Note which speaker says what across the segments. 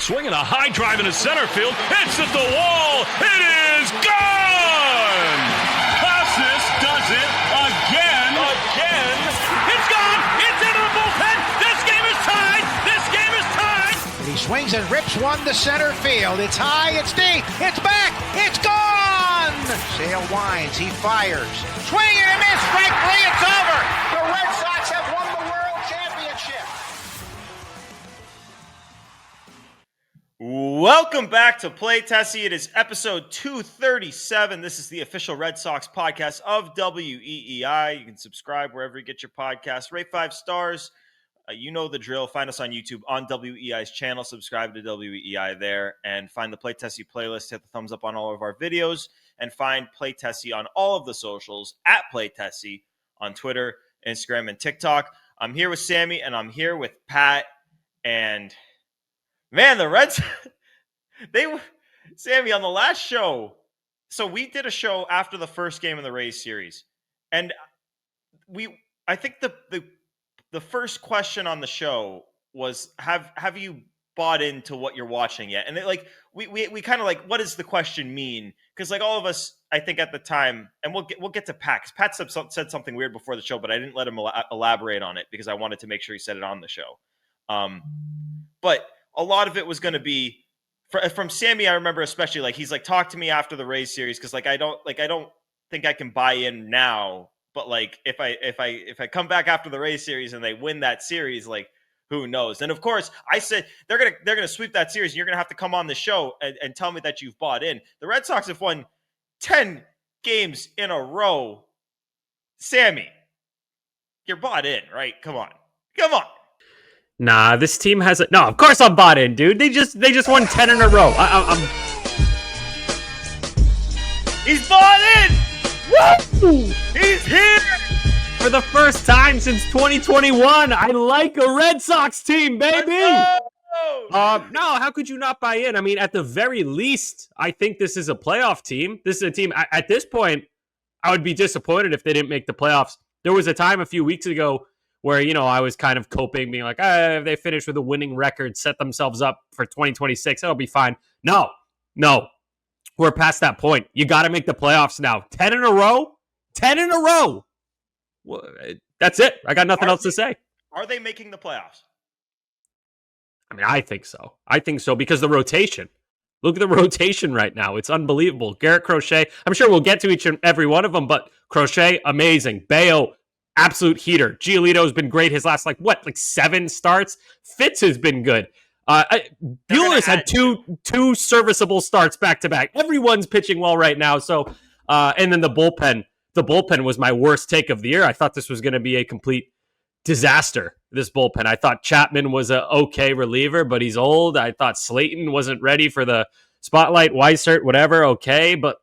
Speaker 1: Swinging a high drive into center field. It's at the wall. It is gone. Casas does it again. It's gone. It's into the bullpen. This game is tied.
Speaker 2: He swings and rips one to center field. It's high. It's deep. It's back. It's gone. Sale winds. He fires. Swing and a miss. Strike three. It's over. The Red Sox have won the World Championship.
Speaker 3: Welcome back to Play Tessie. It is episode 237. This is the official Red Sox podcast of WEEI. You can subscribe wherever you get your podcasts. Rate 5 stars. You know the drill. Find us on YouTube on WEI's channel. Subscribe to WEEI there and find the Play Tessie playlist. Hit the thumbs up on all of our videos and find Play Tessie on all of the socials at Play Tessie on Twitter, Instagram, and TikTok. I'm here with Sammy and I'm here with Pat. And man, the Reds, Sammy, on the last show, so we did a show after the first game of the Rays series. And I think the first question on the show was, have you bought into what you're watching yet? And we kind of what does the question mean? Because all of us, I think at the time, and we'll get to Pat, because Pat said something weird before the show, but I didn't let him elaborate on it because I wanted to make sure he said it on the show. But a lot of it was going to be from Sammy. I remember especially he's talk to me after the Rays series, because I don't think I can buy in now. But if I come back after the Rays series and they win that series, who knows? And of course, I said they're gonna sweep that series. And you're gonna have to come on the show and tell me that you've bought in. The Red Sox have won 10 games in a row. Sammy, you're bought in, right? Come on.
Speaker 4: Nah, this team has no. Of course, I'm bought in, dude. They just won 10 in a row.
Speaker 3: He's bought in.
Speaker 4: Woo!
Speaker 3: He's here
Speaker 4: For the first time since 2021, I like a Red Sox team, baby! No, how could you not buy in? I mean, at the very least, I think this is a playoff team. This is a team, at this point, I would be disappointed if they didn't make the playoffs. There was a time a few weeks ago where, I was kind of coping, being like, if they finish with a winning record, set themselves up for 2026, it'll be fine. No. We're past that point. You got to make the playoffs now. 10 in a row? 10 in a row! Well, that's it. I got nothing else to say.
Speaker 3: Are they making the playoffs?
Speaker 4: I mean, I think so. Because the rotation. Look at the rotation right now. It's unbelievable. Garrett Crochet. I'm sure we'll get to each and every one of them, but Crochet, amazing. Bayo, absolute heater. Giolito's been great his last, 7 starts? Fitz has been good. Bueller's had two serviceable starts back-to-back. Everyone's pitching well right now. So, and then the bullpen. The bullpen was my worst take of the year. I thought this was going to be a complete disaster, this bullpen. I thought Chapman was a okay reliever, but he's old. I thought Slayton wasn't ready for the spotlight. Weissert, whatever, okay. But,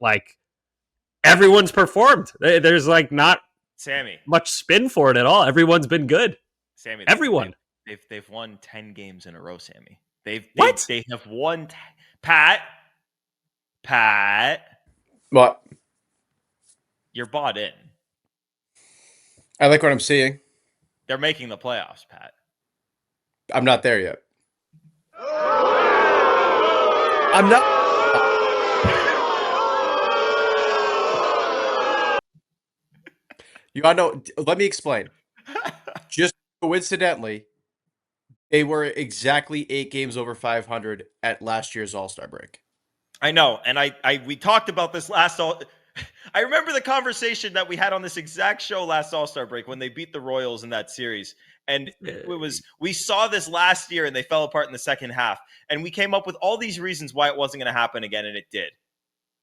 Speaker 4: everyone's performed. There's, not
Speaker 3: Sammy
Speaker 4: much spin for it at all. Everyone's been good.
Speaker 3: Sammy.
Speaker 4: Everyone.
Speaker 3: They've won 10 games in a row, Sammy. They have won. Pat.
Speaker 5: What?
Speaker 3: You're bought in.
Speaker 5: I like what I'm seeing.
Speaker 3: They're making the playoffs, Pat.
Speaker 5: I'm not there yet. I'm not. You all know. Let me explain. Just coincidentally, they were exactly 8 games over 500 at last year's All-Star break.
Speaker 3: I know, and we talked about this I remember the conversation that we had on this exact show last All-Star break when they beat the Royals in that series. And we saw this last year and they fell apart in the second half. And we came up with all these reasons why it wasn't going to happen again, and it did.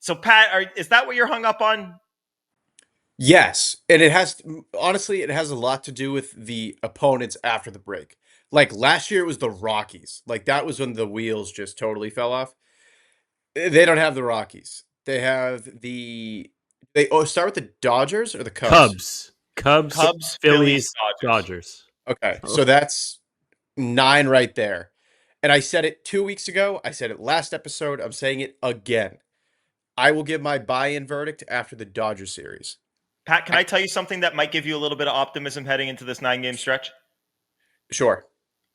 Speaker 3: So, Pat, is that what you're hung up on?
Speaker 5: Yes. And it has a lot to do with the opponents after the break. Last year it was the Rockies. That was when the wheels just totally fell off. They don't have the Rockies. They have start with the Dodgers or the Cubs?
Speaker 4: Cubs, Phillies, Dodgers.
Speaker 5: Okay, so that's 9 right there. And I said it 2 weeks ago. I said it last episode. I'm saying it again. I will give my buy-in verdict after the Dodgers series.
Speaker 3: Pat, can I tell you something that might give you a little bit of optimism heading into this 9-game stretch?
Speaker 5: Sure.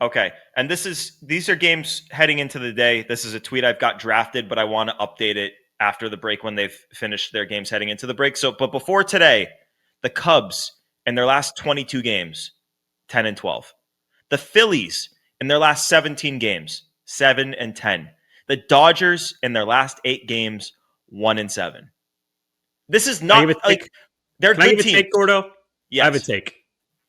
Speaker 3: Okay. And these are games heading into the day. This is a tweet I've got drafted, but I want to update it after the break when they've finished their games heading into the break. But before today, the Cubs in their last 22 games, 10-12. The Phillies in their last 17 games, 7-10. The Dodgers in their last 8 games, 1-7. This is not like they're
Speaker 4: Can I
Speaker 3: good
Speaker 4: give a
Speaker 3: teams.
Speaker 4: take, Gordo?
Speaker 3: Yes.
Speaker 4: I have a take.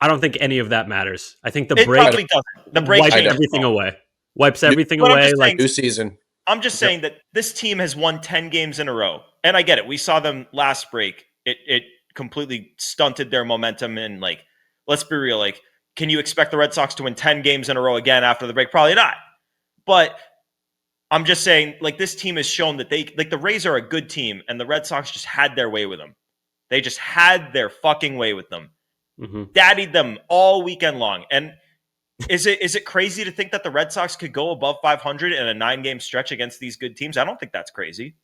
Speaker 4: I don't think any of that matters. I think the
Speaker 3: It
Speaker 4: break
Speaker 3: probably doesn't. The break
Speaker 4: wipes
Speaker 3: changes
Speaker 4: everything
Speaker 3: all.
Speaker 4: away. Wipes everything
Speaker 3: But I'm
Speaker 4: away.
Speaker 3: just
Speaker 4: Like
Speaker 3: saying,
Speaker 5: New season.
Speaker 3: I'm just saying that this team has won 10 games in a row. And I get it. We saw them last break. It completely stunted their momentum. And like, let's be real. Like, can you expect the Red Sox to win 10 games in a row again after the break? Probably not. But I'm just saying, like, this team has shown that the Rays are a good team, and the Red Sox just had their way with them. They just had their fucking way with them. Daddied them all weekend long. And is it crazy to think that the Red Sox could go above 500 in a 9-game stretch against these good teams? I don't think that's crazy.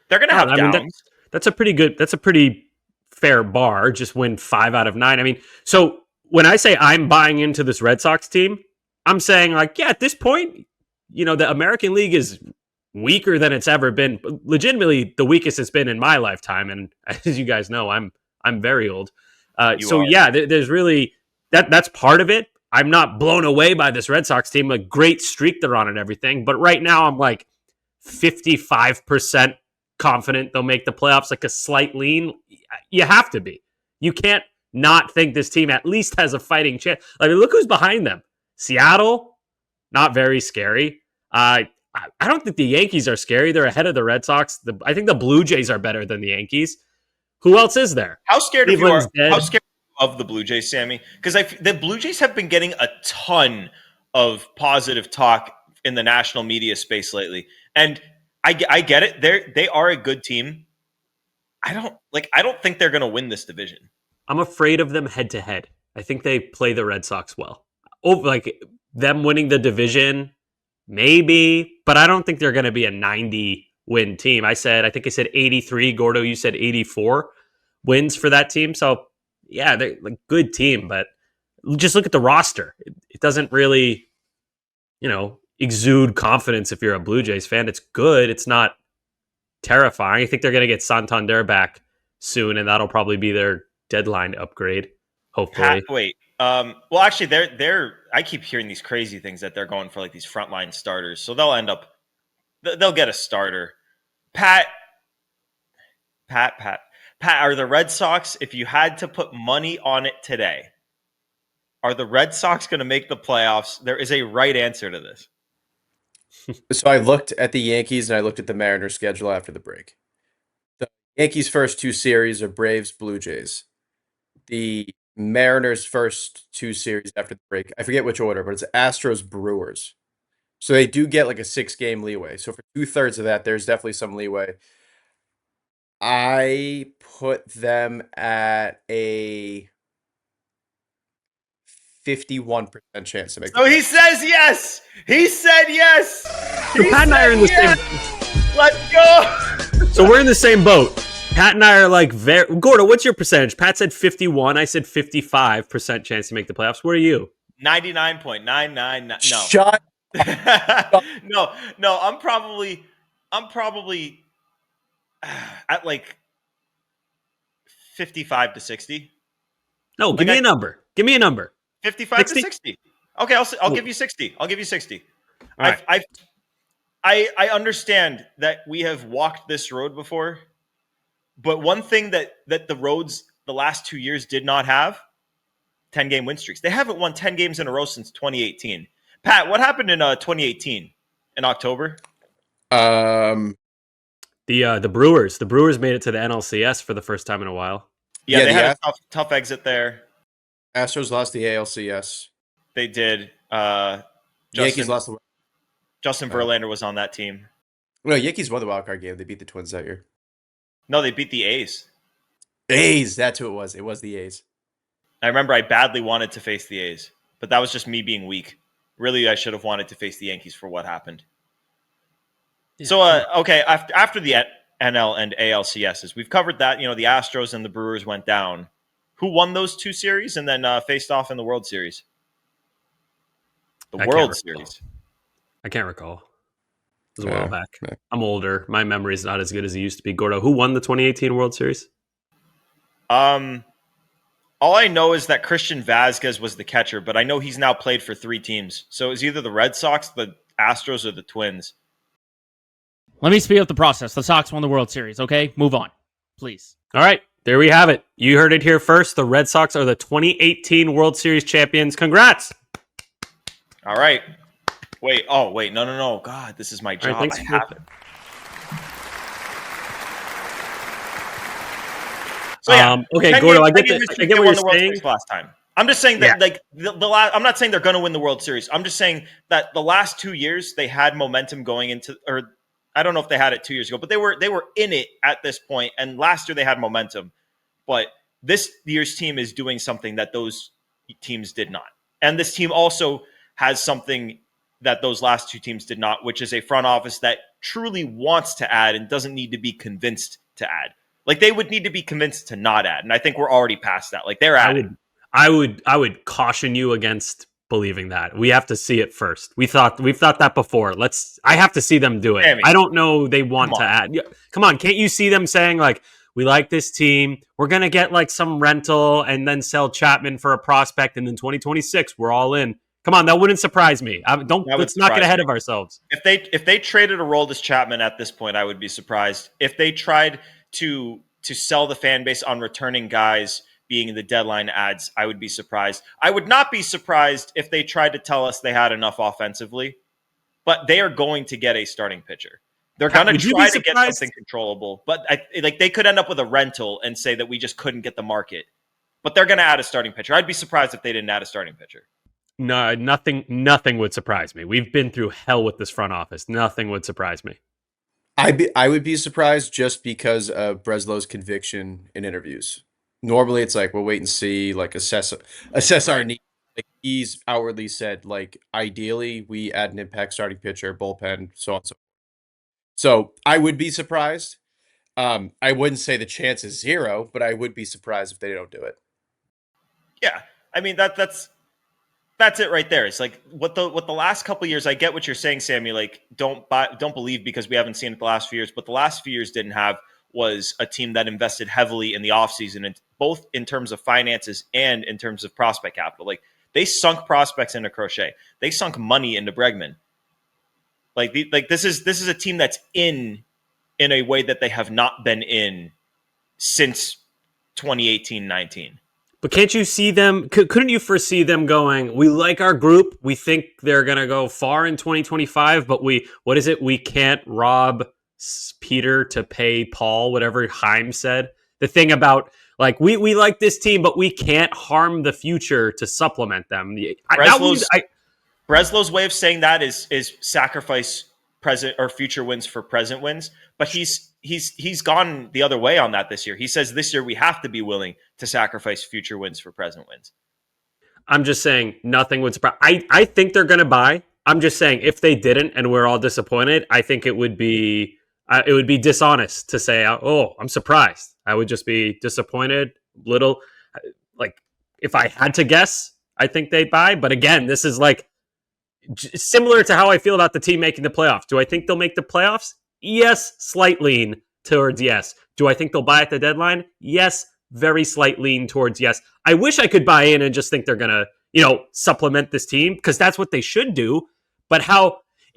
Speaker 3: They're going to have downs.
Speaker 4: That's a pretty fair bar. Just win 5 out of 9. I mean, so when I say I'm buying into this Red Sox team, I'm saying like, yeah, at this point, the American League is weaker than it's ever been. Legitimately, the weakest it's been in my lifetime. And as you guys know, I'm very old. There's really that's part of it. I'm not blown away by this Red Sox team, a great streak they're on and everything. But right now, I'm like 55% confident they'll make the playoffs, like a slight lean. You have to be. You can't not think this team at least has a fighting chance. I mean, look who's behind them. Seattle, not very scary. I don't think the Yankees are scary. They're ahead of the Red Sox. I think the Blue Jays are better than the Yankees. Who else is there?
Speaker 3: How scared of you are? How scared of the Blue Jays, Sammy? Because the Blue Jays have been getting a ton of positive talk in the national media space lately, and I get it. They are a good team. I don't think they're going to win this division.
Speaker 4: I'm afraid of them head to head. I think they play the Red Sox well. Like them winning the division, maybe, but I don't think they're going to be a 90 win team. I think I said 83. Gordo, you said 84 wins for that team. So yeah, they're a good team, but just look at the roster. It doesn't really, exude confidence if you're a Blue Jays fan. It's good. It's not terrifying. I think they're going to get Santander back soon, and that'll probably be their deadline upgrade, hopefully.
Speaker 3: Well, actually, they're. I keep hearing these crazy things that they're going for like these frontline starters, so they'll get a starter. Pat. Are the Red Sox, if you had to put money on it today, are the Red Sox going to make the playoffs? There is a right answer to this.
Speaker 5: So I looked at the Yankees and I looked at the Mariners schedule after the break. The Yankees' first 2 series are Braves, Blue Jays. The Mariners' first 2 series after the break, I forget which order, but it's Astros, Brewers. So they do get like a 6-game leeway. So for 2/3 of that, there's definitely some leeway. I put them at a 51% chance to make.
Speaker 3: So he says yes. He said yes.
Speaker 4: Pat and I are in the same.
Speaker 3: Let's go.
Speaker 4: So we're in the same boat. Pat and I are like very. Gordo, what's your percentage? Pat said 51. I said 55% chance to make the playoffs. Where are you?
Speaker 3: 99.999. No.
Speaker 5: Shut.
Speaker 3: No. I'm probably at like 55 to 60.
Speaker 4: No, give me a number.
Speaker 3: 55
Speaker 4: 60?
Speaker 3: to 60. Okay, I'll give you 60. I'll give you 60.
Speaker 4: All right.
Speaker 3: I understand that we have walked this road before, but one thing that the roads the last 2 years did not have, 10-game win streaks. They haven't won 10 games in a row since 2018. Pat, what happened in 2018 in October?
Speaker 4: The Brewers. The Brewers made it to the NLCS for the first time in a while.
Speaker 3: Yeah, they had a tough exit there.
Speaker 5: Astros lost the ALCS.
Speaker 3: They did.
Speaker 5: Yankees lost the.
Speaker 3: Justin Verlander was on that team.
Speaker 5: No, Yankees won the wild card game. They beat the Twins that year.
Speaker 3: No, they beat the A's.
Speaker 5: A's, that's who it was. It was the A's.
Speaker 3: I remember I badly wanted to face the A's, but that was just me being weak. Really, I should have wanted to face the Yankees for what happened. Yeah. So, okay, after the NL and ALCSs, we've covered that. The Astros and the Brewers went down. Who won those 2 series and then faced off in the World Series? The
Speaker 4: I can't
Speaker 3: World
Speaker 4: recall.
Speaker 3: Series.
Speaker 4: I can't recall. It was a while back.
Speaker 5: Yeah.
Speaker 4: I'm older. My memory's not as good as it used to be. Gordo, who won the 2018 World Series?
Speaker 3: All I know is that Christian Vazquez was the catcher, but I know he's now played for 3 teams. So it was either the Red Sox, the Astros, or the Twins.
Speaker 6: Let me speed up the process. The Sox won the World Series, okay? Move on, please.
Speaker 4: All right, there we have it. You heard it here first. The Red Sox are the 2018 World Series champions. Congrats.
Speaker 3: All right. Wait, no. God, this is my job.
Speaker 4: All right,
Speaker 3: I have it. So yeah,
Speaker 4: okay,
Speaker 3: 10
Speaker 4: Gordo,
Speaker 3: years-
Speaker 4: I get
Speaker 3: 10 years
Speaker 4: I get
Speaker 3: they
Speaker 4: what
Speaker 3: won
Speaker 4: you're
Speaker 3: the World
Speaker 4: saying.
Speaker 3: Series last time. I'm just saying that, like, I'm not saying they're going to win the World Series. I'm just saying that the last 2 years they had momentum going into, or I don't know if they had it 2 years ago, but they were in it at this point. And last year they had momentum, but this year's team is doing something that those teams did not. And this team also has something that those last 2 teams did not, which is a front office that truly wants to add and doesn't need to be convinced to add. Like, they would need to be convinced to not add, and I think we're already past that. Like, they're adding.
Speaker 4: I would caution you against believing that. We have to see it first. We've thought that before. I have to see them do it.
Speaker 3: Sammy,
Speaker 4: I don't know they want to add. Come on, can't you see them saying, like, we like this team. We're going to get like some rental and then sell Chapman for a prospect, and in 2026 we're all in. Come on, that wouldn't surprise me. Let's not get ahead of ourselves.
Speaker 3: If they traded Aroldis Chapman at this point, I would be surprised. If they tried to sell the fan base on returning guys being the deadline ads, I would be surprised. I would not be surprised if they tried to tell us they had enough offensively, but they are going to get a starting pitcher. They're going to try to get something controllable, but they could end up with a rental and say that we just couldn't get the market. But they're going to add a starting pitcher. I'd be surprised if they didn't add a starting pitcher.
Speaker 4: No, nothing would surprise me. We've been through hell with this front office. Nothing would surprise me.
Speaker 5: I would be surprised just because of Breslow's conviction in interviews. Normally, it's like we'll wait and see, like assess our needs. Like, he's outwardly said, like, ideally we add an impact starting pitcher, bullpen, so on and so forth. So I would be surprised. I wouldn't say the chance is 0, but I would be surprised if they don't do it.
Speaker 3: Yeah, I mean that's it right there. It's like what the last couple of years. I get what you're saying, Sammy. Like, don't believe because we haven't seen it the last few years. But the last few years didn't have was a team that invested heavily in the offseason, and both in terms of finances and in terms of prospect capital. Like, they sunk prospects into Crochet. They sunk money into Bregman. Like this is a team that's in a way that they have not been in since 2018-19.
Speaker 4: But can't you see them? Couldn't you foresee them going, we like our group. We think they're going to go far in 2025, but we can't rob Peter to pay Paul, whatever Heim said. The thing about, like, we like this team, but we can't harm the future to supplement them.
Speaker 3: Breslow's way of saying that is sacrifice present or future wins for present wins, but he's gone the other way on that this year. He says this year we have to be willing to sacrifice future wins for present wins.
Speaker 4: I'm just saying nothing would surprise. I think they're going to buy. I'm just saying if they didn't and we're all disappointed, I think it would be dishonest to say, oh, I'm surprised. I would just be disappointed. Little, like, if I had to guess, I think they'd buy. But again, this is like similar to how I feel about the team making the playoffs. Do I think they'll make the playoffs? Yes, slight lean towards yes. Do I think they'll buy at the deadline? Yes, very slight lean towards yes. I wish I could buy in and just think they're going to, supplement this team, because that's what they should do. But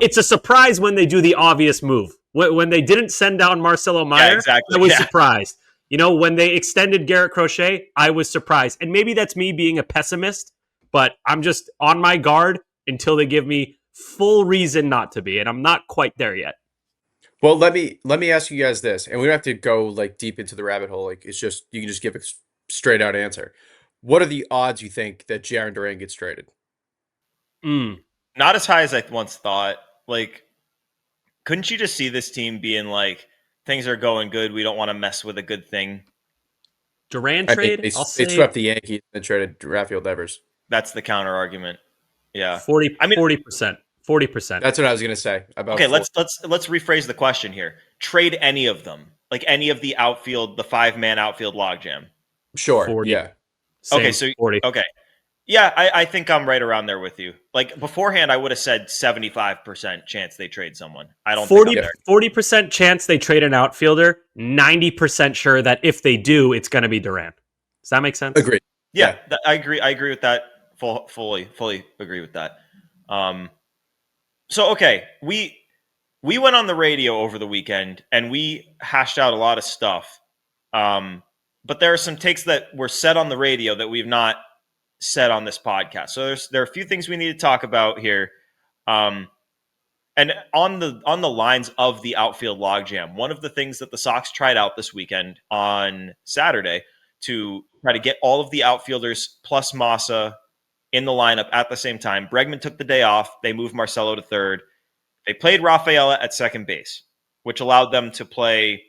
Speaker 4: it's a surprise when they do the obvious move. When they didn't send down Marcelo Meyer,
Speaker 3: yeah, exactly.
Speaker 4: I was surprised. When they extended Garrett Crochet, I was surprised. And maybe that's me being a pessimist, but I'm just on my guard until they give me full reason not to be, and I'm not quite there yet.
Speaker 5: Well, let me ask you guys this, and we don't have to go like deep into the rabbit hole. Like, it's just, you can just give a straight out answer. What are the odds you think that Jarren Duran gets traded?
Speaker 3: Not as high as I once thought. Like, couldn't you just see this team being like, things are going good, we don't want to mess with a good thing?
Speaker 4: Duran trade?
Speaker 5: They swept the Yankees and traded Rafael Devers.
Speaker 3: That's the counter argument. Yeah,
Speaker 4: 40%. 40%.
Speaker 5: That's what I was going to say.
Speaker 3: Okay, let's rephrase the question here. Trade any of them, like any of the outfield, the 5-man outfield logjam.
Speaker 5: Sure.
Speaker 4: 40.
Speaker 5: Yeah.
Speaker 3: Okay, so
Speaker 4: 40.
Speaker 3: Okay, Yeah, I think I'm right around there with you. Like beforehand, I would have said 75% chance they trade someone. I don't think I'm there.
Speaker 4: 40% chance they trade an outfielder, 90% sure that if they do, it's going to be Duran. Does that make sense?
Speaker 5: Agreed.
Speaker 3: Yeah, I agree. I agree with that. Fully agree with that. So okay, we went on the radio over the weekend and we hashed out a lot of stuff. But there are some takes that were said on the radio that we've not said on this podcast. So there are a few things we need to talk about here. And on the lines of the outfield logjam, one of the things that the Sox tried out this weekend on Saturday to try to get all of the outfielders plus Massa in the lineup at the same time. Bregman took the day off. They moved Marcelo to third. They played Rafaela at second base, which allowed them to play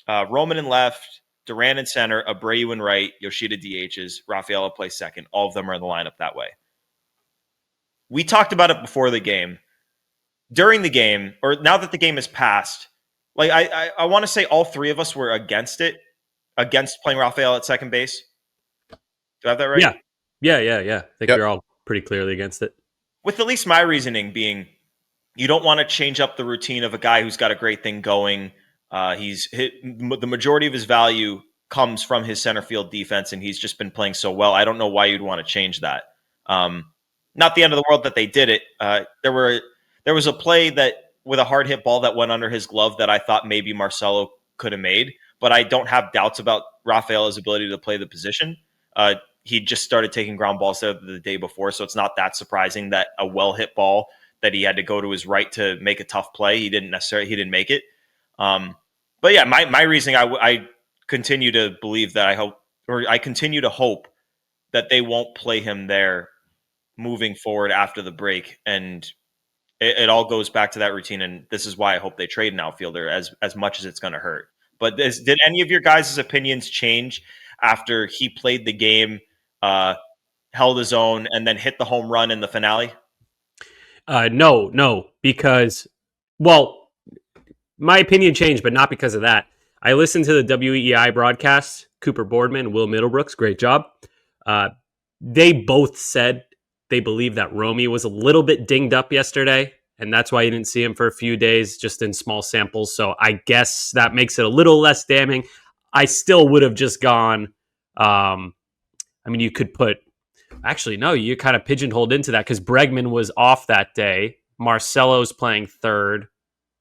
Speaker 3: Roman in left, Duran in center, Abreu in right, Yoshida DHs, Rafaela plays second. All of them are in the lineup that way. We talked about it before the game. During the game, or now that the game has passed, like I want to say all three of us were against it, against playing Rafaela at second base. Do I have that right?
Speaker 4: Yeah. I think you're all pretty clearly against it.
Speaker 3: With at least my reasoning being, you don't want to change up the routine of a guy who's got a great thing going. He's hit the majority of his value comes from his center field defense, and he's just been playing so well. I don't know why you'd want to change that. Not the end of the world that they did it. There was a play that with a hard hit ball that went under his glove that I thought maybe Marcelo could have made, but I don't have doubts about Rafaela's ability to play the position. He just started taking ground balls there the day before, so it's not that surprising that a well hit ball that he had to go to his right to make a tough play. He didn't make it. But yeah, my reasoning, I continue to believe that I continue to hope that they won't play him there moving forward after the break. And it all goes back to that routine. And this is why I hope they trade an outfielder as much as it's going to hurt. But did any of your guys' opinions change after he played the game, held his own, and then hit the home run in the finale?
Speaker 4: No, because, well, my opinion changed, but not because of that. I listened to the WEI broadcast, Cooper Boardman, Will Middlebrooks, great job. They both said they believe that Romy was a little bit dinged up yesterday, and that's why you didn't see him for a few days, just in small samples. So I guess that makes it a little less damning. I still would have just gone, you could put, actually, no, you kind of pigeonholed into that because Bregman was off that day. Marcelo's playing third.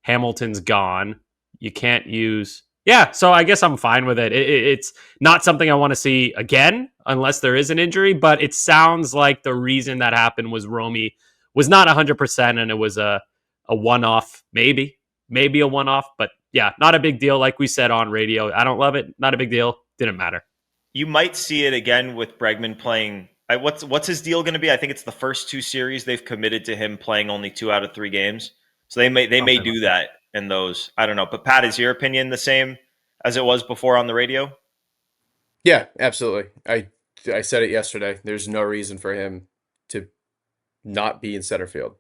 Speaker 4: Hamilton's gone. You can't use... Yeah, so I guess I'm fine with it. It's not something I want to see again unless there is an injury, but it sounds like the reason that happened was Romy was not 100% and it was a one-off, maybe a one-off, but yeah, not a big deal. Like we said on radio, I don't love it. Not a big deal. Didn't matter.
Speaker 3: You might see it again with Bregman playing... What's his deal going to be? I think it's the first two series they've committed to him playing only 2 out of 3 games. So they may do that in those. I don't know. But Pat, is your opinion the same as it was before on the radio?
Speaker 5: Yeah, absolutely. I said it yesterday. There's no reason for him to not be in center field.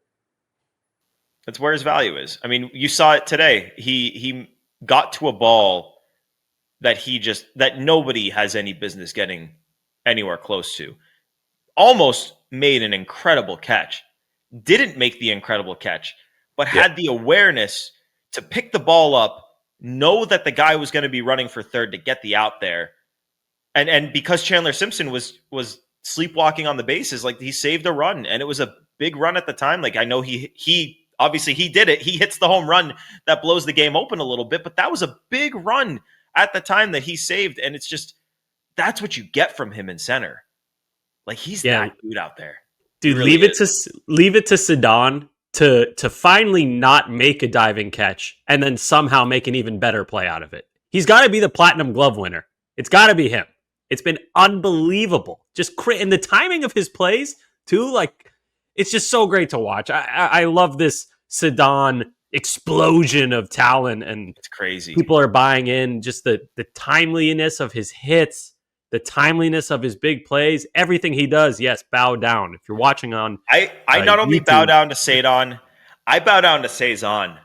Speaker 3: That's where his value is. I mean, you saw it today. He got to a ball that that nobody has any business getting anywhere close to. Almost made an incredible catch. Didn't make the incredible catch, but had the awareness to pick the ball up, know that the guy was going to be running for third to get the out there. And because Chandler Simpson was sleepwalking on the bases, like he saved a run, and it was a big run at the time. Like I know he obviously he did it. He hits the home run that blows the game open a little bit, but that was a big run at the time that he saved. And it's just, that's what you get from him in center. Like he's that dude out there.
Speaker 4: Dude, really leave it to Ceddanne to finally not make a diving catch and then somehow make an even better play out of it. He's got to be the Platinum Glove winner. It's got to be him. It's been unbelievable. And the timing of his plays too, like it's just so great to watch. I love this Ceddanne explosion of talent, and
Speaker 3: it's crazy. People
Speaker 4: are buying in just the timeliness of his hits, the timeliness of his big plays, everything he does. Yes, bow down. If you're watching on,
Speaker 3: I not only bow down to Ceddanne, I bow down to Cezanne.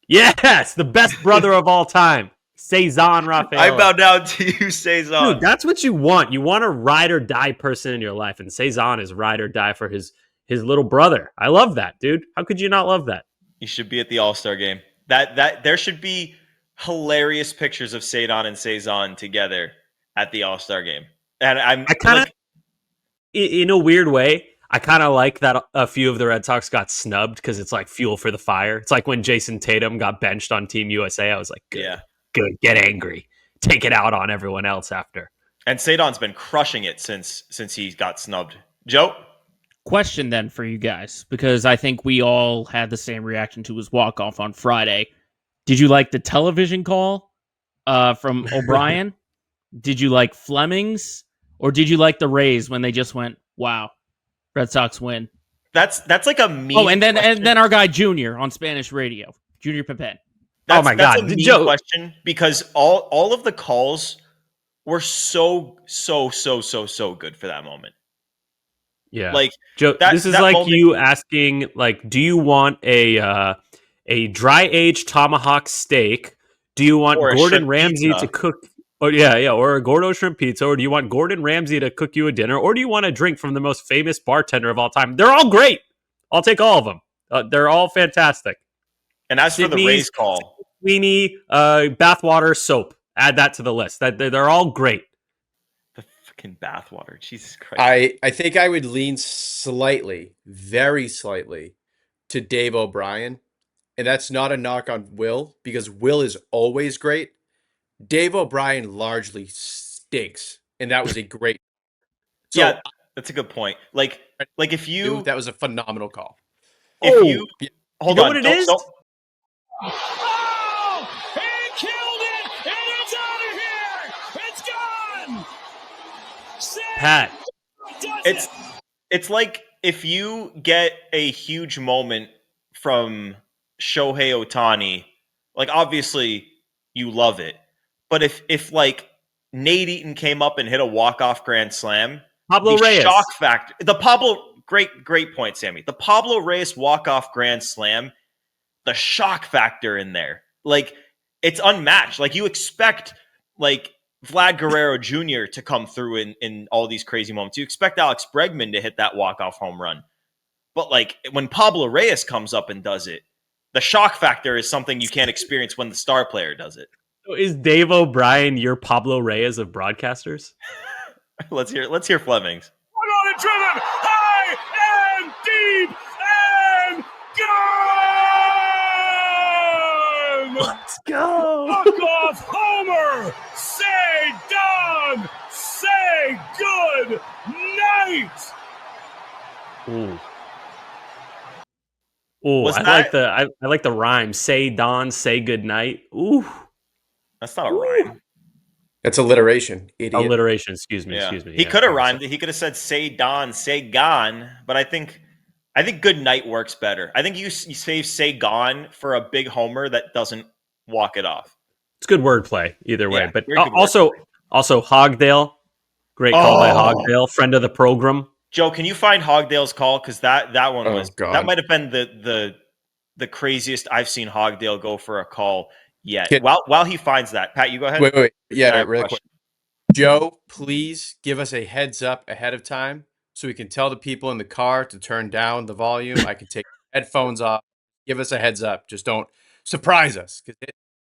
Speaker 4: Yes, the best brother of all time. Ceddanne Rafaela.
Speaker 3: I bow down to you, Cezanne.
Speaker 4: Dude, that's what you want. You want a ride or die person in your life, and Cezanne is ride or die for his little brother. I love that, dude. How could you not love that?
Speaker 3: You should be at the All-Star game. That there should be hilarious pictures of Ceddanne and Cezanne together at the All-Star game. And
Speaker 4: I kind of, in a weird way, I kind of like that a few of the Red Sox got snubbed because it's like fuel for the fire. It's like when Jason Tatum got benched on Team USA. I was like, good, get angry, take it out on everyone else after.
Speaker 3: And Ceddanne's been crushing it since he got snubbed. Joe?
Speaker 6: Question then for you guys, because I think we all had the same reaction to his walk-off on Friday. Did you like the television call from O'Brien? Did you like Fleming's? Or did you like the Rays when they just went, wow, Red Sox win?
Speaker 3: That's like a meme.
Speaker 6: Oh, and then our guy Junior on Spanish radio, Junior Pepen.
Speaker 3: That's
Speaker 4: my God,
Speaker 3: a meme question because all of the calls were so good for that moment.
Speaker 4: Yeah,
Speaker 3: like
Speaker 4: Joe, this is like you asking, like, do you want a dry aged tomahawk steak? Do you want Gordon Ramsay to cook? Or or a Gordo shrimp pizza, or do you want Gordon Ramsay to cook you a dinner, or do you want a drink from the most famous bartender of all time? They're all great. I'll take all of them. They're all fantastic.
Speaker 3: And as for the Rays call,
Speaker 4: weenie, bathwater, soap. Add that to the list. They're all great.
Speaker 3: The fucking bathwater, Jesus Christ!
Speaker 5: I think I would lean slightly, very slightly, to Dave O'Brien, and that's not a knock on Will because Will is always great. Dave O'Brien largely stinks, and that was a great.
Speaker 3: So, yeah, that's a good point. Like if you
Speaker 5: that was a phenomenal call.
Speaker 3: If you hold
Speaker 4: you know
Speaker 3: on,
Speaker 4: what it is?
Speaker 1: Oh, he killed it, and it's out of here. It's gone.
Speaker 4: Pat,
Speaker 3: it's like if you get a huge moment from Shohei Ohtani, like obviously you love it. But if like Nate Eaton came up and hit a walk-off grand slam,
Speaker 4: Pablo Reyes.
Speaker 3: Shock factor. Great point, Sammy. The Pablo Reyes walk-off grand slam, the shock factor in there, like it's unmatched. Like you expect like Vlad Guerrero Jr. to come through in all these crazy moments. You expect Alex Bregman to hit that walk-off home run. But like when Pablo Reyes comes up and does it, the shock factor is something you can't experience when the star player does it.
Speaker 4: Is Dave O'Brien your Pablo Reyes of broadcasters?
Speaker 3: Let's hear Fleming's.
Speaker 1: One on and driven, high and deep and gone.
Speaker 4: Let's go.
Speaker 1: Walk off homer. Say done. Say good night.
Speaker 4: Ooh, I like the rhyme. Say dawn, say good night. Ooh.
Speaker 3: That's not a rhyme.
Speaker 5: That's alliteration, idiot.
Speaker 4: Alliteration, excuse me.
Speaker 3: He could have rhymed it. He could have said say dawn, say gone, but I think good night works better. I think you say gone for a big homer that doesn't walk it off.
Speaker 4: It's good wordplay either way.
Speaker 3: Yeah,
Speaker 4: but also Hogdale. Great call by Hogdale, friend of the program.
Speaker 3: Joe, can you find Hogdale's call? Because that one was
Speaker 5: God.
Speaker 3: That might have been the craziest I've seen Hogdale go for a call yet.
Speaker 5: Can,
Speaker 3: while he finds that, Pat, you go ahead.
Speaker 5: Wait. Yeah, really quick. Joe, please give us a heads up ahead of time so we can tell the people in the car to turn down the volume. I can take headphones off. Give us a heads up. Just don't surprise us. Because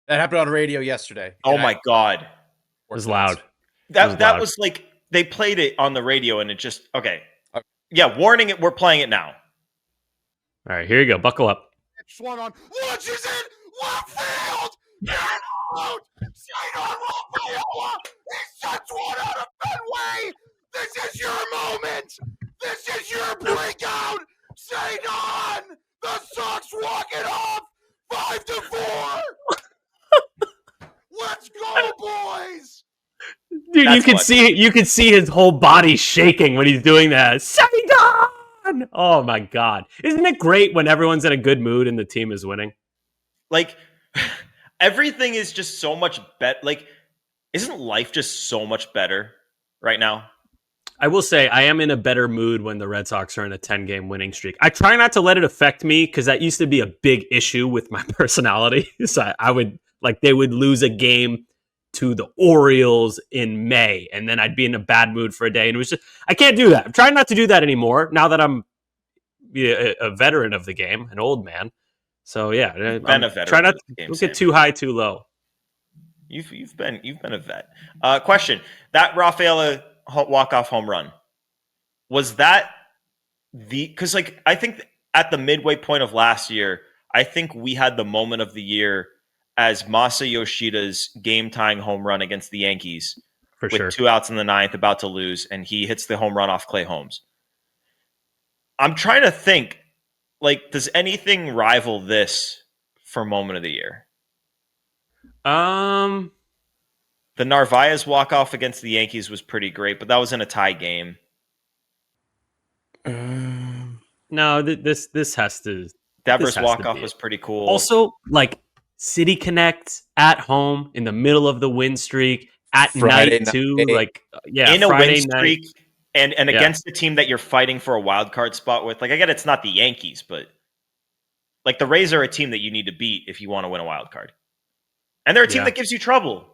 Speaker 5: that happened on radio yesterday.
Speaker 3: Oh my God.
Speaker 4: It was loud.
Speaker 3: That was like they played it on the radio and it just okay. Yeah, warning it. We're playing it now.
Speaker 4: All right, here you go. Buckle up.
Speaker 1: One on. Launches in. Left field. Get out. Ceddanne Rafaela. He sets one out of Fenway. This is your moment. This is your breakout. Ceddanne. The Sox walk it off. 5-4. Let's go, boys.
Speaker 4: Dude, you could see his whole body shaking when he's doing that. Ceddanne! Oh my God. Isn't it great when everyone's in a good mood and the team is winning?
Speaker 3: Like everything is just so much better. Like, isn't life just so much better right now?
Speaker 4: I will say I am in a better mood when the Red Sox are in a 10-game winning streak. I try not to let it affect me because that used to be a big issue with my personality. So I would Like they would lose a game to the Orioles in May, and then I'd be in a bad mood for a day. And it was just, I can't do that. I'm trying not to do that anymore now that I'm a veteran of the game, an old man. So yeah,
Speaker 3: Been a veteran.
Speaker 4: Try not
Speaker 3: of the game,
Speaker 4: to
Speaker 3: Sammy.
Speaker 4: get too high, too low.
Speaker 3: You've been a vet. Question: that Rafaela walk-off home run, was that because like I think at the midway point of last year, I think we had the moment of the year as Masa Yoshida's game-tying home run against the Yankees
Speaker 4: For
Speaker 3: with
Speaker 4: sure.
Speaker 3: 2 outs in the ninth, about to lose, and he hits the home run off Clay Holmes. I'm trying to think, like, does anything rival this for moment of the year?
Speaker 4: Um,
Speaker 3: The Narvaez walk-off against the Yankees was pretty great, but that was in a tie game.
Speaker 4: no, this has to.
Speaker 3: Devers'
Speaker 4: has to
Speaker 3: walk-off
Speaker 4: be
Speaker 3: was
Speaker 4: it.
Speaker 3: pretty cool.
Speaker 4: Also, like City Connect at home in the middle of the win streak at
Speaker 5: Friday
Speaker 4: night too.
Speaker 5: night.
Speaker 4: Like yeah,
Speaker 3: in a
Speaker 4: Friday
Speaker 3: win
Speaker 4: night.
Speaker 3: streak and
Speaker 4: Yeah.
Speaker 3: against the team that you're fighting for a wild card spot with. Like, I get it's not the Yankees, but like the Rays are a team that you need to beat if you want to win a wild card. And they're a team
Speaker 4: Yeah.
Speaker 3: that gives you trouble.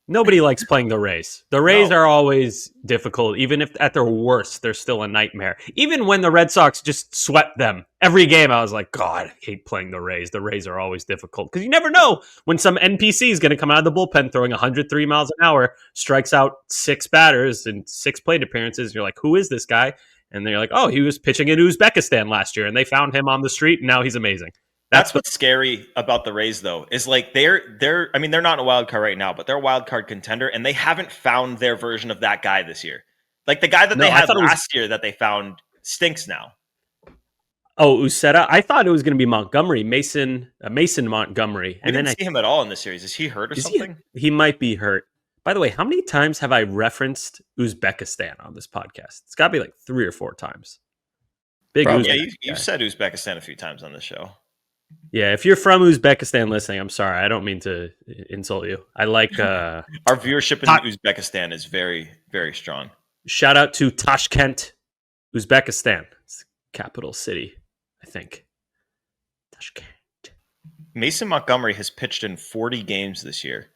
Speaker 4: Nobody likes playing the Rays. The Rays
Speaker 3: No.
Speaker 4: are always difficult. Even if at their worst, they're still a nightmare. Even when the Red Sox just swept them every game, I was like, God, I hate playing the Rays. The Rays are always difficult because you never know when some NPC is going to come out of the bullpen throwing 103 miles an hour, strikes out 6 batters and 6 plate appearances. You're like, who is this guy? And they're like, oh, he was pitching in Uzbekistan last year, and they found him on the street, and now he's amazing.
Speaker 3: That's what's scary about the Rays, though, is like they're I mean, they're not in a wild card right now, but they're a wild card contender, and they haven't found their version of that guy this year. Like the guy that they had last year that they found stinks now.
Speaker 4: Oh, Uceta. I thought it was going to be Montgomery, Mason Montgomery,
Speaker 3: I didn't see him at all in this series. Is he hurt or something?
Speaker 4: He might be hurt. By the way, how many times have I referenced Uzbekistan on this podcast? It's got to be like 3 or 4 times. Big
Speaker 3: Yeah,
Speaker 4: Uzbek
Speaker 3: you
Speaker 4: guy.
Speaker 3: said Uzbekistan a few times on this show.
Speaker 4: Yeah, if you're from Uzbekistan listening, I'm sorry. I don't mean to insult you. I like
Speaker 3: Our viewership in Uzbekistan is very, very strong.
Speaker 4: Shout out to Tashkent, Uzbekistan. It's the capital city, I think. Tashkent.
Speaker 3: Mason Montgomery has pitched in 40 games this year,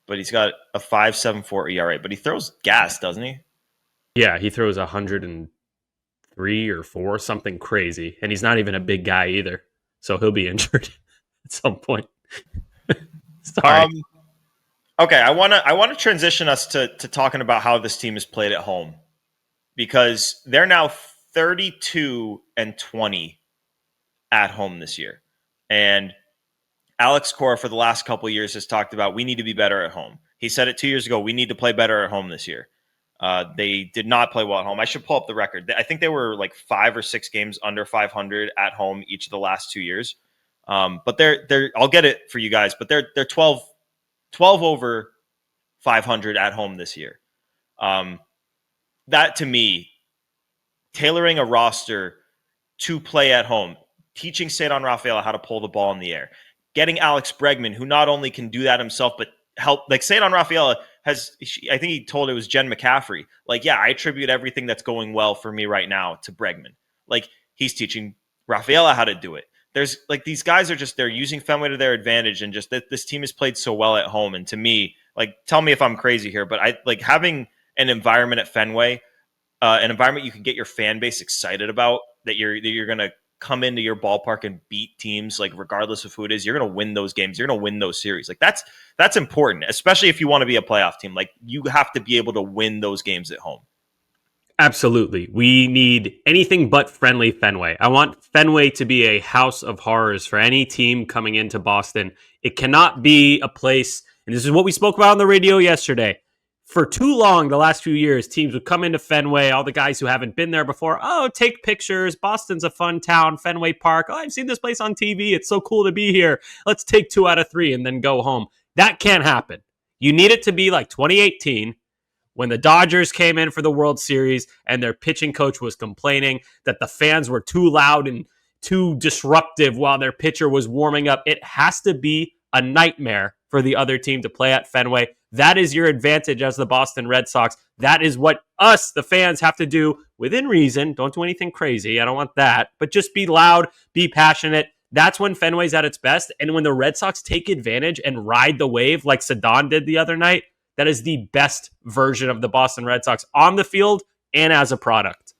Speaker 3: but he's got a 5.74 ERA. But he throws gas, doesn't he?
Speaker 4: Yeah, he throws 103 or 4, something crazy. And he's not even a big guy either. So he'll be injured at some point. Sorry.
Speaker 3: Okay, I want to transition us to talking about how this team is played at home, because they're now 32-20 at home this year. And Alex Cora for the last couple of years has talked about we need to be better at home. He said it 2 years ago, we need to play better at home this year. They did not play well at home. I should pull up the record. I think they were like 5 or 6 games under 500 at home each of the last 2 years. But they're I'll get it for you guys, but they're 12 over 500 at home this year. That to me, tailoring a roster to play at home, teaching Ceddanne Rafaela how to pull the ball in the air, getting Alex Bregman, who not only can do that himself, but help, like Ceddanne Rafaela has, I think he told it was Jen McCaffrey. Like, yeah, I attribute everything that's going well for me right now to Bregman. Like, he's teaching Rafaela how to do it. There's like, these guys are just, they're using Fenway to their advantage, and just that this team has played so well at home. And to me, like, tell me if I'm crazy here, but I like having an environment at Fenway, an environment you can get your fan base excited about, that you're going to come into your ballpark and beat teams, like regardless of who it is, you're going to win those games. You're going to win those series. Like that's important, especially if you want to be a playoff team. Like, you have to be able to win those games at home.
Speaker 4: Absolutely. We need anything but friendly Fenway. I want Fenway to be a house of horrors for any team coming into Boston. It cannot be a place, and this is what we spoke about on the radio yesterday. For too long, the last few years, teams would come into Fenway, all the guys who haven't been there before, take pictures. Boston's a fun town, Fenway Park. Oh, I've seen this place on TV. It's so cool to be here. Let's take 2 out of 3 and then go home. That can't happen. You need it to be like 2018, when the Dodgers came in for the World Series and their pitching coach was complaining that the fans were too loud and too disruptive while their pitcher was warming up. It has to be a nightmare for the other team to play at Fenway. That is your advantage as the Boston Red Sox. That is what us, the fans, have to do within reason. Don't do anything crazy. I don't want that. But just be loud, be passionate. That's when Fenway's at its best. And when the Red Sox take advantage and ride the wave like Ceddanne did the other night, that is the best version of the Boston Red Sox on the field and as a product.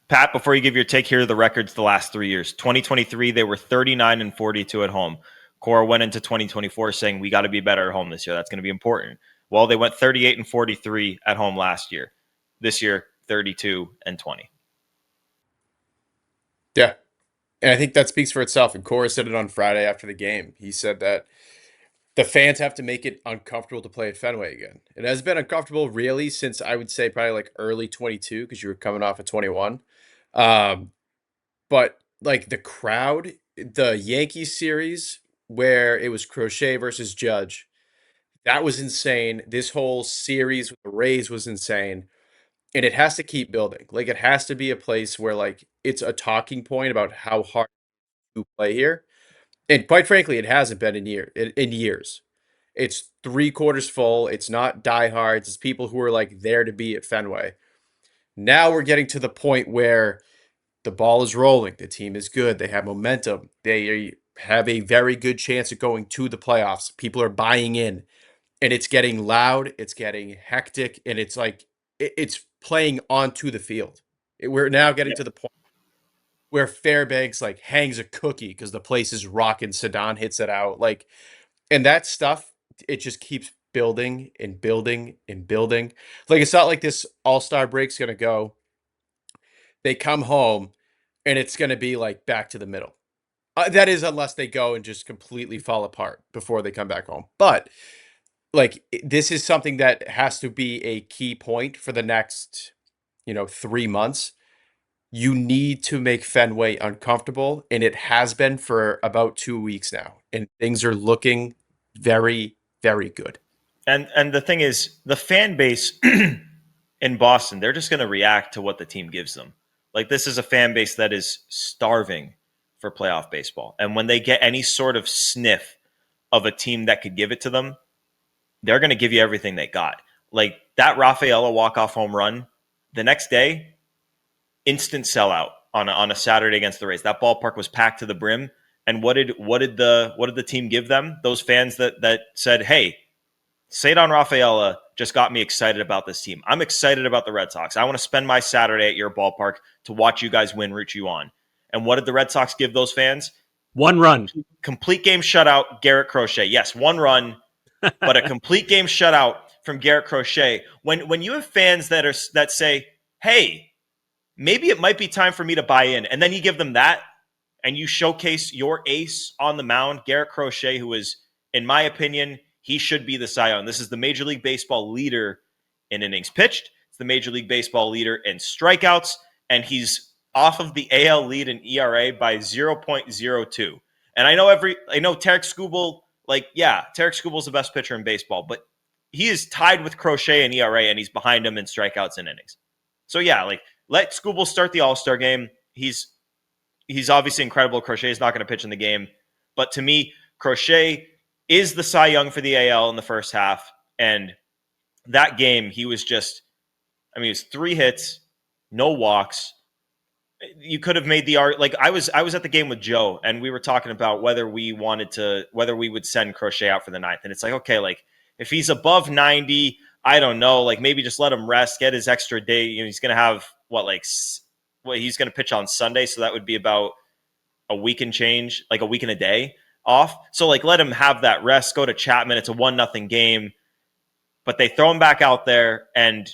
Speaker 3: Pat, before you give your take, here are the records the last 3 years. 2023, they were 39-42 at home. Cora went into 2024 saying we got to be better at home this year. That's going to be important. Well, they went 38-43 at home last year. This year, 32-20.
Speaker 5: Yeah. And I think that speaks for itself. And Cora said it on Friday after the game. He said that the fans have to make it uncomfortable to play at Fenway again. It has been uncomfortable really since I would say probably like early 22 because you were coming off of 21. But like the crowd, the Yankees series where it was Crochet versus Judge, that was insane. This whole series with the Rays was insane. And it has to keep building. Like it has to be a place where like it's a talking point about how hard to play here. And quite frankly, it hasn't been in years. It's 3/4 full. It's not diehards. It's people who are like there to be at Fenway. Now we're getting to the point where the ball is rolling. The team is good. They have momentum. They have a very good chance of going to the playoffs. People are buying in, and it's getting loud. It's getting hectic, and it's like it's playing onto the field. We're now getting to the point where Fairbanks like hangs a cookie because the place is rocking. Ceddanne hits it out, like, and that stuff. It just keeps building and building and building. Like it's not like this All-Star break's gonna go. They come home, and it's gonna be like back to the middle. That is, unless they go and just completely fall apart before they come back home. But like this is something that has to be a key point for the next, 3 months. You need to make Fenway uncomfortable, and it has been for about 2 weeks now, and things are looking very, very good.
Speaker 3: And the thing is, the fan base in Boston, they're just going to react to what the team gives them. Like this is a fan base that is starving for playoff baseball. And when they get any sort of sniff of a team that could give it to them, they're going to give you everything they got. Like that Rafaela walk-off home run, the next day, instant sellout on a Saturday against the Rays. That ballpark was packed to the brim. And what did the team give them? Those fans that said, "Hey, Ceddanne Rafaela just got me excited about this team. I'm excited about the Red Sox. I want to spend my Saturday at your ballpark to watch you guys win, root you on." And what did the Red Sox give those fans?
Speaker 4: 1 run.
Speaker 3: Complete game shutout, Garrett Crochet. Yes, 1 run, but a complete game shutout from Garrett Crochet. When you have fans that say, "Hey, maybe it might be time for me to buy in," and then you give them that, and you showcase your ace on the mound, Garrett Crochet, who is, in my opinion, he should be the Cy Young. This is the Major League Baseball leader in innings pitched. It's the Major League Baseball leader in strikeouts, and he's off of the AL lead in ERA by 0.02. And I know Tarek Skubal, Tarek Skubal's the best pitcher in baseball, but he is tied with Crochet in ERA, and he's behind him in strikeouts and innings. So yeah, let Skubal start the All-Star game. He's obviously incredible. Crochet is not going to pitch in the game, but to me, Crochet is the Cy Young for the AL in the first half. And that game, he was it was 3 hits, no walks. You could have made the argument. I was at the game with Joe, and we were talking about whether we would send Crochet out for the 9th. And it's like, okay, if he's above 90, I don't know, maybe just let him rest, get his extra day. He's going to have he's going to pitch on Sunday. So that would be about a week and change, a week and a day off. So let him have that rest, go to Chapman. It's a 1-0 game, but they throw him back out there. And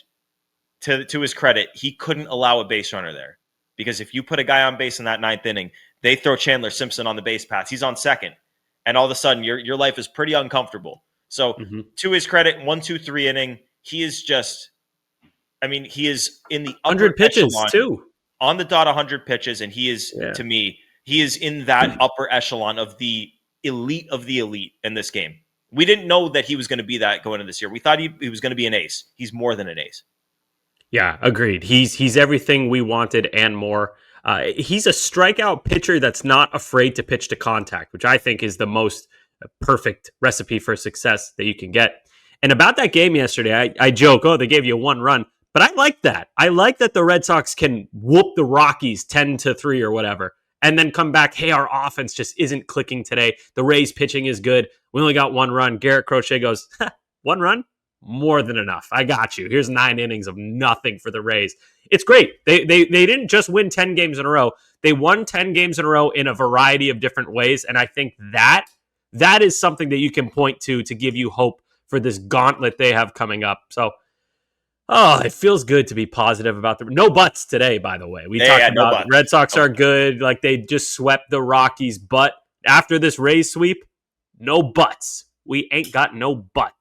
Speaker 3: to his credit, he couldn't allow a base runner there, because if you put a guy on base in that 9th inning, they throw Chandler Simpson on the base paths. He's on second. And all of a sudden your life is pretty uncomfortable. So to his credit, 1, 2, 3 inning, he is he is in the
Speaker 4: 100 pitches
Speaker 3: echelon,
Speaker 4: too.
Speaker 3: On the dot, 100 pitches. And he is, to me, he is in that upper echelon of the elite in this game. We didn't know that he was going to be that going into this year. We thought he was going to be an ace. He's more than an ace.
Speaker 4: Yeah, agreed. He's everything we wanted and more. He's a strikeout pitcher that's not afraid to pitch to contact, which I think is the most perfect recipe for success that you can get. And about that game yesterday, I joke, they gave you 1 run, but I like that. I like that the Red Sox can whoop the Rockies 10-3 or whatever, and then come back, hey, our offense just isn't clicking today. The Rays pitching is good. We only got 1 run. Garrett Crochet goes, 1 run? More than enough. I got you. Here's 9 innings of nothing for the Rays. It's great. They didn't just win 10 games in a row. They won 10 games in a row in a variety of different ways, and I think that is something that you can point to give you hope for this gauntlet they have coming up. So, it feels good to be positive about no buts today, by the way. We talked about Red Sox are good. Like, they just swept the Rockies. But after this Rays sweep, no buts. We ain't got no butt.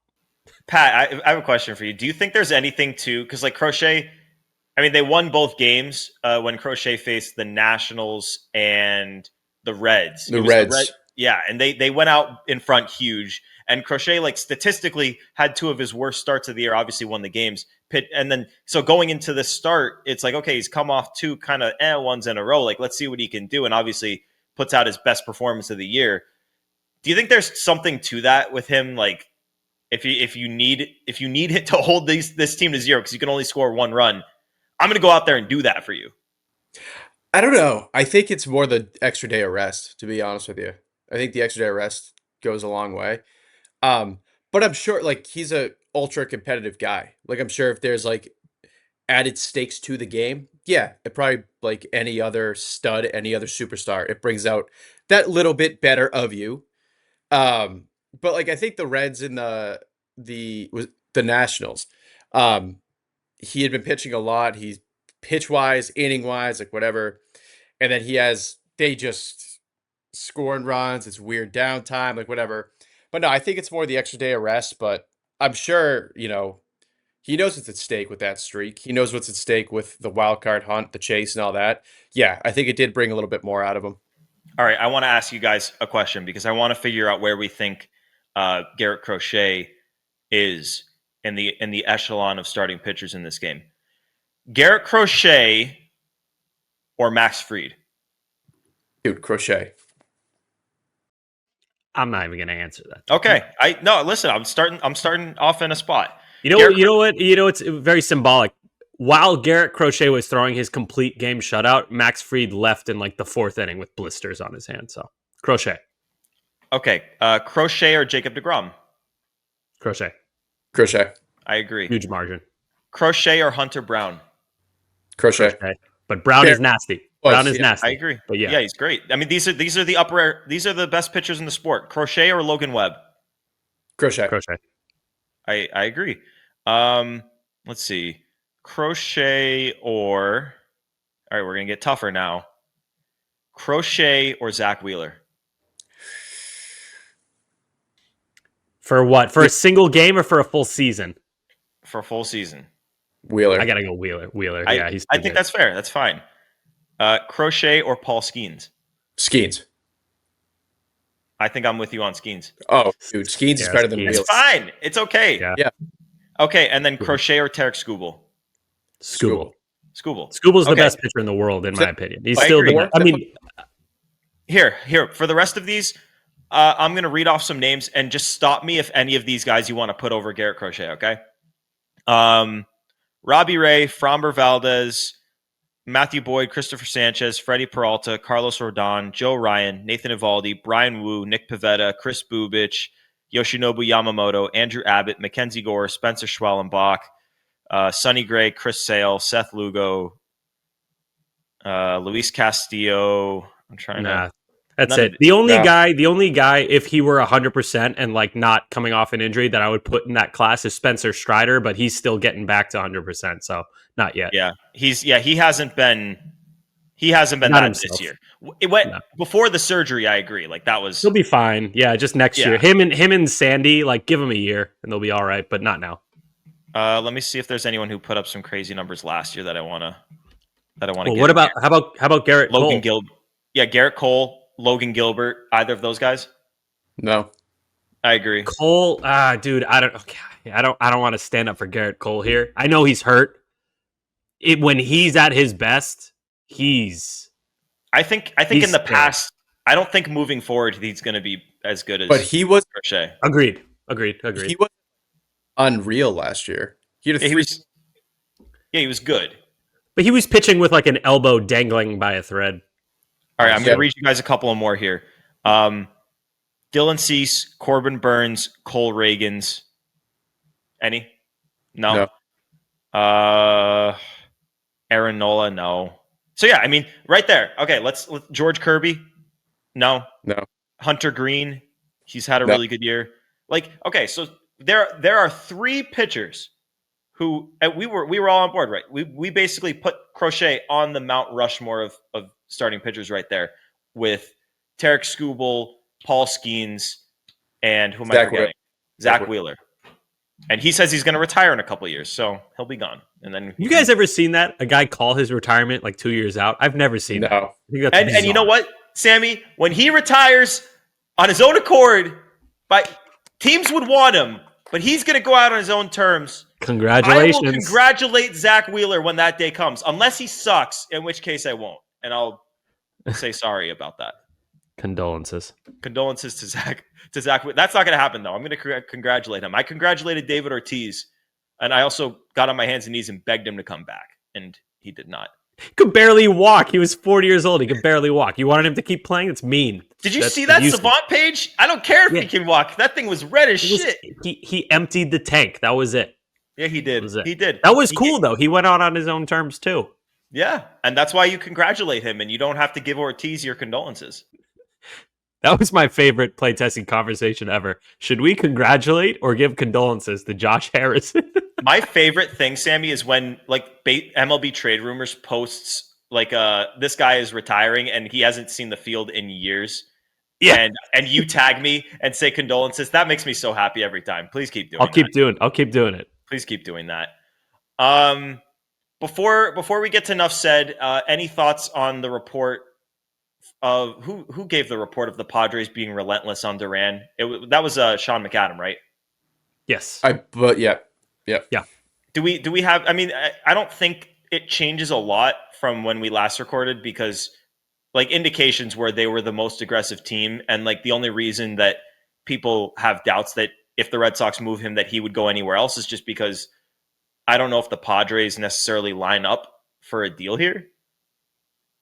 Speaker 3: Pat, I have a question for you. Do you think there's anything to, because like Crochet, I mean, they won both games when Crochet faced the Nationals and the Reds.
Speaker 5: The Reds.
Speaker 3: Yeah, and they went out in front huge. And Crochet, like, statistically had 2 of his worst starts of the year, obviously won the games. And then, so going into this start, it's like, okay, he's come off 2 kind of ones in a row. Like, let's see what he can do. And obviously puts out his best performance of the year. Do you think there's something to that with him? Like, if you need it to hold this team to 0 because you can only score 1 run, I'm going to go out there and do that for you.
Speaker 5: I don't know. I think it's more the extra day of rest, to be honest with you. I think the extra day of rest goes a long way. But I'm sure, like, he's a ultra competitive guy. Like, I'm sure if there's like added stakes to the game, yeah, it probably, like any other stud, any other superstar, it brings out that little bit better of you. But like, I think the Reds and the Nationals, he had been pitching a lot. He's pitch wise, inning wise, like whatever. And then they just scoring runs. It's weird downtime, like whatever. But no, I think it's more the extra day of rest. But I'm sure, he knows what's at stake with that streak. He knows what's at stake with the wild card hunt, the chase, and all that. Yeah, I think it did bring a little bit more out of him.
Speaker 3: All right, I want to ask you guys a question because I want to figure out where we think Garrett Crochet is in the echelon of starting pitchers in this game. Garrett Crochet or Max Fried?
Speaker 5: Dude, Crochet.
Speaker 4: I'm not even going to answer that.
Speaker 3: Okay, listen, I'm starting off in a spot.
Speaker 4: You know what? It's very symbolic. While Garrett Crochet was throwing his complete game shutout, Max Fried left in like the 4th inning with blisters on his hand. So Crochet.
Speaker 3: Okay, Crochet or Jacob deGrom?
Speaker 4: Crochet.
Speaker 3: I agree.
Speaker 4: Huge margin.
Speaker 3: Crochet or Hunter Brown?
Speaker 5: Crochet.
Speaker 4: But Brown is nasty. Brown is nasty.
Speaker 3: I agree.
Speaker 4: But yeah,
Speaker 3: he's great. I mean, these are the best pitchers in the sport. Crochet or Logan Webb?
Speaker 5: Crochet.
Speaker 3: I agree. Let's see. Crochet or... All right, we're going to get tougher now. Crochet or Zach Wheeler?
Speaker 4: For what? For a single game or for a full season?
Speaker 3: For a full season.
Speaker 5: Wheeler.
Speaker 4: I got to go Wheeler.
Speaker 3: I think that's fair. That's fine. Crochet or Paul Skeens?
Speaker 5: Skeens.
Speaker 3: I think I'm with you on Skeens.
Speaker 5: Oh, dude, Skeens is better than Wheeler.
Speaker 3: It's fine. It's okay.
Speaker 5: Yeah.
Speaker 3: Okay, and then Crochet or Tarek Skubal?
Speaker 4: Skubal.
Speaker 3: Skubal.
Speaker 4: The best pitcher in the world, in my opinion. He's
Speaker 3: I
Speaker 4: still
Speaker 3: agree.
Speaker 4: the best. I mean,
Speaker 3: here. For the rest of these, I'm going to read off some names and just stop me if any of these guys you want to put over Garrett Crochet, okay? Robbie Ray, Framber Valdez, Matthew Boyd, Christopher Sanchez, Freddie Peralta, Carlos Rodon, Joe Ryan, Nathan Eovaldi, Brian Wu, Nick Pivetta, Chris Bubich, Yoshinobu Yamamoto, Andrew Abbott, Mackenzie Gore, Spencer Schwellenbach, Sonny Gray, Chris Sale, Seth Lugo, Luis Castillo. I'm trying to...
Speaker 4: That's it. The only guy, if he were 100% and like not coming off an injury that I would put in that class is Spencer Strider, but he's still getting back to 100%. So not yet.
Speaker 3: Yeah, he hasn't been that himself. This year. It went before the surgery. I agree. Like that was.
Speaker 4: He'll be fine. Yeah, just next year. Him and Sandy, like give him a year and they'll be all right, but not now.
Speaker 3: Let me see if there's anyone who put up some crazy numbers last year that I want to.
Speaker 4: Well, what about how about Garrett
Speaker 3: Logan
Speaker 4: Cole?
Speaker 3: Gilbert? Yeah, Garrett Cole. Logan Gilbert, either of those guys?
Speaker 5: No.
Speaker 3: I agree.
Speaker 4: Cole, dude, I don't want to stand up for Garrett Cole here. I know he's hurt. When he's at his best,
Speaker 3: I think in the past, I don't think moving forward he's going to be as good as.
Speaker 5: But he was
Speaker 3: Crochet.
Speaker 4: Agreed.
Speaker 5: He was unreal last year. He had
Speaker 3: he was good.
Speaker 4: But he was pitching with like an elbow dangling by a thread.
Speaker 3: All right, I'm
Speaker 5: Yeah.
Speaker 3: going to read you guys a couple of more here. Dylan Cease, Corbin Burns, Cole Reagans. Any? No. Aaron Nola, no. So yeah, I mean, right there. Okay, let's George Kirby. No.
Speaker 5: No.
Speaker 3: Hunter Green. He's had a
Speaker 5: No.
Speaker 3: really good year. Like, okay, so there are 3 pitchers who and we were all on board, right? We basically put Crochet on the Mount Rushmore of starting pitchers right there with Tarek Skubal, Paul Skeens, and who am I forgetting? Zach Wheeler. And he says he's going to retire in a couple of years, so he'll be gone. And then
Speaker 4: You guys ever seen that? A guy call his retirement like 2 years out? I've never seen that. I think that's
Speaker 3: and you know
Speaker 4: bizarre.
Speaker 3: what, Sammy? When he retires on his own accord, teams would want him, but he's going to go out on his own terms.
Speaker 4: Congratulations.
Speaker 3: I will congratulate Zach Wheeler when that day comes, unless he sucks, in which case I won't. And I'll say sorry about that.
Speaker 4: Condolences
Speaker 3: to Zach. That's not going to happen, though. I'm going to congratulate him. I congratulated David Ortiz, and I also got on my hands and knees and begged him to come back, and he did not.
Speaker 4: He could barely walk. He was 40 years old. He could barely walk. You wanted him to keep playing? It's mean.
Speaker 3: Did you see that Savant page? I don't care if he can walk. That thing was red as shit.
Speaker 4: He emptied the tank. That was it.
Speaker 3: Yeah, he did. He did.
Speaker 4: That was cool, though. He went out on his own terms, too.
Speaker 3: Yeah, and that's why you congratulate him, and you don't have to give Ortiz your condolences.
Speaker 4: That was my favorite playtesting conversation ever. Should we congratulate or give condolences to Josh Harrison?
Speaker 3: My favorite thing, Sammy, is when like MLB Trade Rumors posts like this guy is retiring and he hasn't seen the field in years. Yeah, and you tag me and say condolences. That makes me so happy every time. Please keep doing.
Speaker 4: I'll keep doing it.
Speaker 3: Please keep doing that. Before we get to enough said, any thoughts on the report of who gave the report of the Padres being relentless on Duran? That was Sean McAdam, right?
Speaker 4: Yes.
Speaker 5: Yeah.
Speaker 3: Do we have? I mean, I don't think it changes a lot from when we last recorded because, like, indications were they were the most aggressive team, and like the only reason that people have doubts that if the Red Sox move him that he would go anywhere else is just because I don't know if the Padres necessarily line up for a deal here.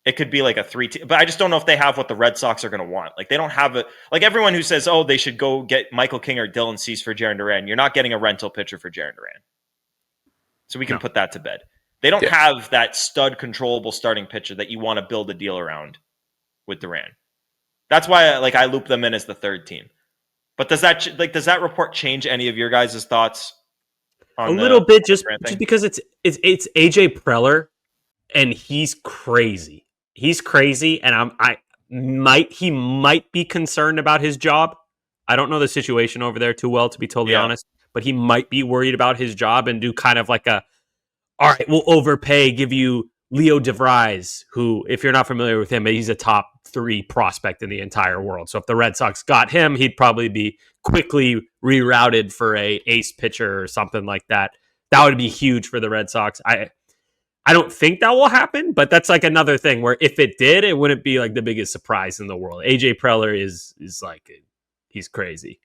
Speaker 3: It could be like a 3-team, but I just don't know if they have what the Red Sox are going to want. Like they don't have it. Like everyone who says, "Oh, they should go get Michael King or Dylan Cease for Jarren Duran," you're not getting a rental pitcher for Jarren Duran. So we can put that to bed. They don't have that stud controllable starting pitcher that you want to build a deal around with Duran. That's why I loop them in as the 3rd team. But does that report change any of your guys' thoughts?
Speaker 4: A little bit, just because it's AJ Preller, and he's crazy. He's crazy, and he might be concerned about his job. I don't know the situation over there too well, to be totally honest, but he might be worried about his job and do kind of like all right, we'll overpay, give you Leo DeVries, who, if you're not familiar with him, he's a top 3 prospect in the entire world. So if the Red Sox got him, he'd probably be quickly rerouted for a ace pitcher or something like that. That would be huge for the Red Sox. I don't think that will happen, but that's like another thing where if it did, it wouldn't be like the biggest surprise in the world. AJ Preller is like, he's crazy.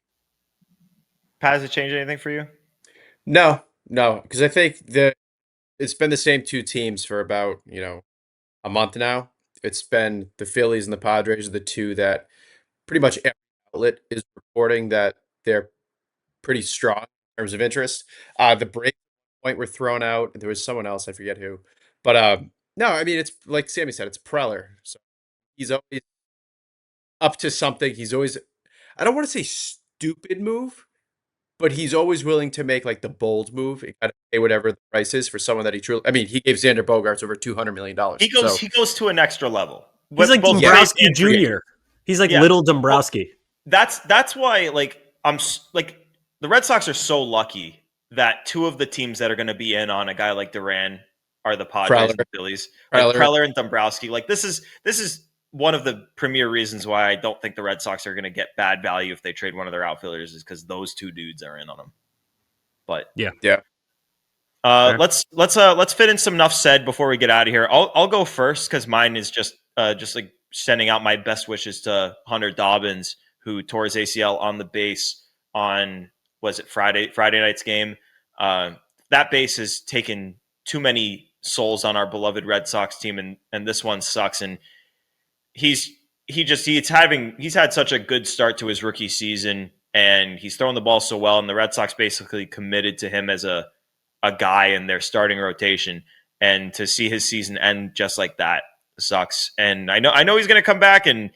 Speaker 3: Pat, has it changed anything for you?
Speaker 5: No, because I think it's been the same 2 teams for about, a month now. It's been the Phillies and the Padres are the 2 that pretty much every outlet is reporting that they're pretty strong in terms of interest. The break point were thrown out. There was someone else, I forget who. But no, I mean, it's like Sammy said, it's Preller. So he's always up to something. He's always, I don't want to say stupid move, but he's always willing to make like the bold move and kind of pay whatever the price is for someone that he truly. I mean, he gave Xander Bogaerts over $200 million.
Speaker 3: He goes to an extra level.
Speaker 4: He's like Dombrowski Jr. He's like little Dombrowski.
Speaker 3: Well, that's why the Red Sox are so lucky that 2 of the teams that are going to be in on a guy like Duran are the Padres and the Phillies. Preller and Dombrowski. Like this is one of the premier reasons why I don't think the Red Sox are going to get bad value if they trade one of their outfielders is because those 2 dudes are in on them. But
Speaker 5: yeah.
Speaker 3: Let's fit in some enough said before we get out of here. I'll go first because mine is just like sending out my best wishes to Hunter Dobbins, who tore his ACL on the base on Friday night's game. That base has taken too many souls on our beloved Red Sox team, and this one sucks. And he's had such a good start to his rookie season, and he's throwing the ball so well, and the Red Sox basically committed to him as a guy in their starting rotation. And to see his season end just like that sucks. And I know he's going to come back, and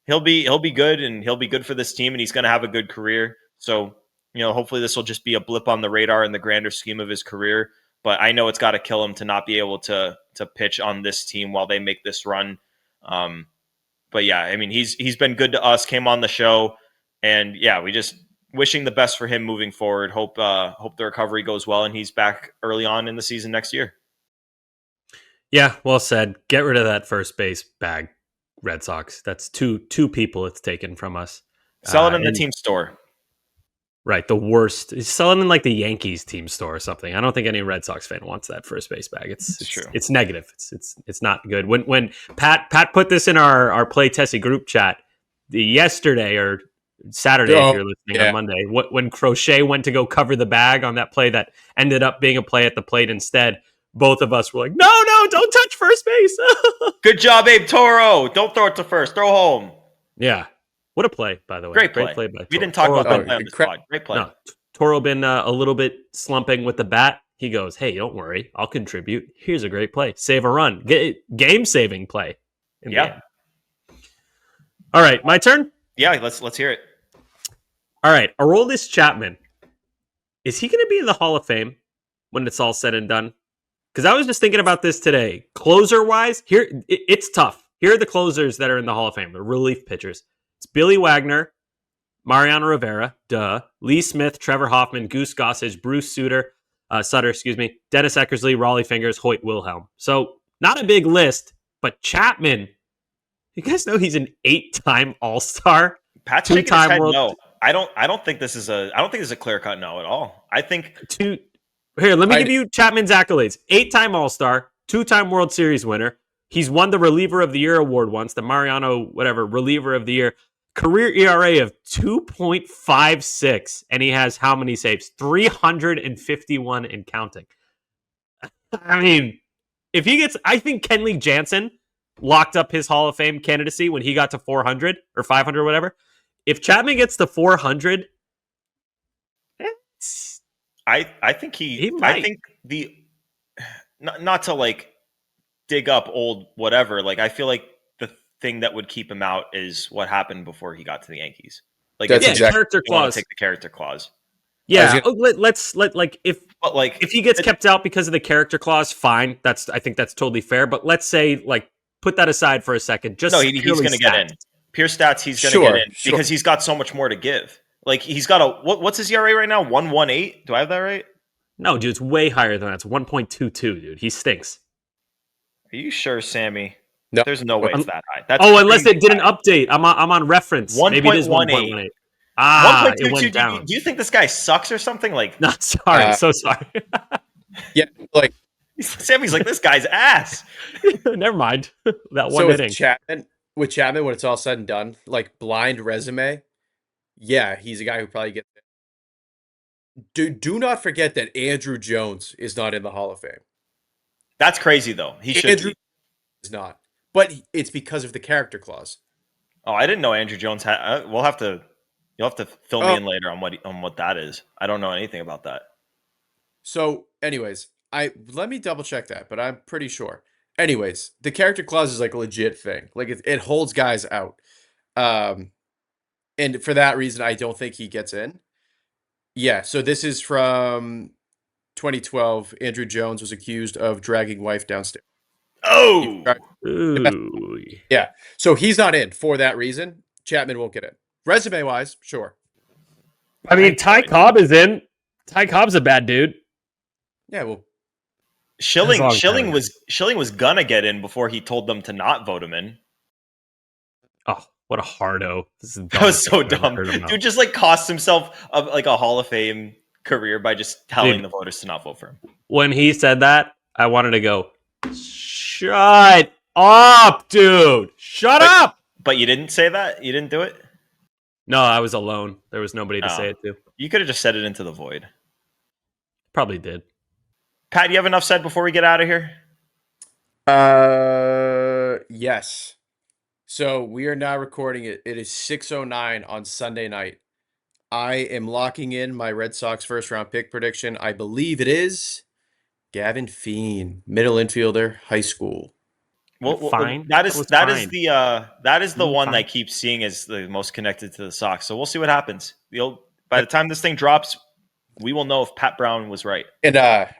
Speaker 3: he'll be good, and he'll be good for this team, and he's going to have a good career. So, hopefully this will just be a blip on the radar in the grander scheme of his career. But I know it's got to kill him to not be able to pitch on this team while they make this run. But yeah, I mean, he's been good to us, came on the show, and yeah, we just wishing the best for him moving forward. Hope the recovery goes well, and he's back early on in the season next year.
Speaker 4: Yeah, well said. Get rid of that first base bag, Red Sox. That's two people it's taken from us.
Speaker 3: Sell it in the team store.
Speaker 4: Right, the worst. Sell it in like the Yankees team store or something. I don't think any Red Sox fan wants that first base bag. It's true. It's negative. It's not good. When Pat put this in our Play Tessie group chat yesterday or Saturday, if you're listening on Monday, when Crochet went to go cover the bag on that play that ended up being a play at the plate instead, both of us were like, no, don't touch first base.
Speaker 3: Good job, Abe Toro. Don't throw it to first. Throw home.
Speaker 4: Yeah. What a play, by the way.
Speaker 3: Great play by Toro. We didn't talk about that play on the squad. Great play. No,
Speaker 4: Toro been a little bit slumping with the bat. He goes, hey, don't worry. I'll contribute. Here's a great play. Save a run. Game-saving play.
Speaker 3: Yeah.
Speaker 4: All right, my turn?
Speaker 3: Yeah, let's hear it.
Speaker 4: All right, Aroldis Chapman. Is he going to be in the Hall of Fame when it's all said and done? Because I was just thinking about this today. Closer-wise, here it's tough. Here are the closers that are in the Hall of Fame, the relief pitchers. It's Billy Wagner, Mariano Rivera, Lee Smith, Trevor Hoffman, Goose Gossage, Bruce Sutter, Dennis Eckersley, Raleigh Fingers, Hoyt Wilhelm. So not a big list, but Chapman, you guys know he's an 8-time All-Star,
Speaker 3: Pat's shaking his head no. I don't think this is a clear-cut no at all. I think
Speaker 4: Here, let me give you Chapman's accolades. 8-time All-Star, 2-time World Series winner. He's won the Reliever of the Year award once, the Mariano Reliever of the Year. Career ERA of 2.56, and he has how many saves? 351 and counting. I mean, if he gets, I think Kenley Jansen locked up his Hall of Fame candidacy when he got to 400 or 500, whatever. If Chapman gets to 400,
Speaker 3: I think he might. I think not to like dig up old whatever. Like I feel like the thing that would keep him out is what happened before he got to the Yankees. Like
Speaker 4: character clause.
Speaker 3: Take the character clause.
Speaker 4: Yeah, if he gets kept out because of the character clause, fine. I think that's totally fair. But let's say put that aside for a second. Just
Speaker 3: he's going to get in. Pure stats, he's going to get in because he's got so much more to give. Like he's got what's his ERA right now? 1.18. Do I have that right?
Speaker 4: No, dude, it's way higher than that. It's 1.22, dude. He stinks.
Speaker 3: Are you sure, Sammy?
Speaker 4: No,
Speaker 3: there's no way it's that high.
Speaker 4: Unless it didn't update. I'm on reference.
Speaker 3: 1.
Speaker 4: Maybe it is 1.18. Ah,
Speaker 3: 1.22.
Speaker 4: It went down.
Speaker 3: Do you think this guy sucks or something? Like,
Speaker 4: no, sorry, so sorry.
Speaker 5: Yeah, like
Speaker 3: Sammy's like this guy's ass.
Speaker 4: Never mind that one hitting.
Speaker 5: With Chapman, when it's all said and done, like blind resume, yeah, he's a guy who probably gets. Do not forget that Andrew Jones is not in the Hall of Fame.
Speaker 3: That's crazy, though. Andrew
Speaker 5: is not, but it's because of the character clause.
Speaker 3: Oh, I didn't know Andrew Jones had. You'll have to fill me in later on what that is. I don't know anything about that.
Speaker 5: So, anyways, let me double check that, but I'm pretty sure. Anyways, the character clause is like a legit thing. Like it holds guys out, and for that reason, I don't think he gets in. Yeah, so this is from 2012. Andrew Jones was accused of dragging wife downstairs.
Speaker 3: Oh!
Speaker 4: Ooh.
Speaker 5: Yeah, so he's not in for that reason. Chapman won't get in. Resume-wise, sure.
Speaker 4: I mean, Ty Cobb is in. Ty Cobb's a bad dude.
Speaker 5: Yeah, well...
Speaker 3: Schilling was gonna get in before he told them to not vote him in.
Speaker 4: Oh, what a hardo!
Speaker 3: That was so dumb. Dude just cost himself a Hall of Fame career by just telling the voters to not vote for him.
Speaker 4: When he said that, I wanted to go, shut up, dude! Shut up!
Speaker 3: But you didn't say that? You didn't do it?
Speaker 4: No, I was alone. There was nobody to say it to.
Speaker 3: You could have just said it into the void.
Speaker 4: Probably did.
Speaker 3: Pat, you have enough said before we get out of here?
Speaker 5: Yes. So we are now recording it. It is 6:09 on Sunday night. I am locking in my Red Sox first round pick prediction. I believe it is Gavin Feen, middle infielder, high school.
Speaker 4: Fine.
Speaker 3: That
Speaker 4: was
Speaker 3: is
Speaker 4: fine.
Speaker 3: the one
Speaker 4: Fine.
Speaker 3: that I keep seeing as the most connected to the Sox. So we'll see what happens. By the time this thing drops, we will know if Pat Brown was right.
Speaker 5: And I'm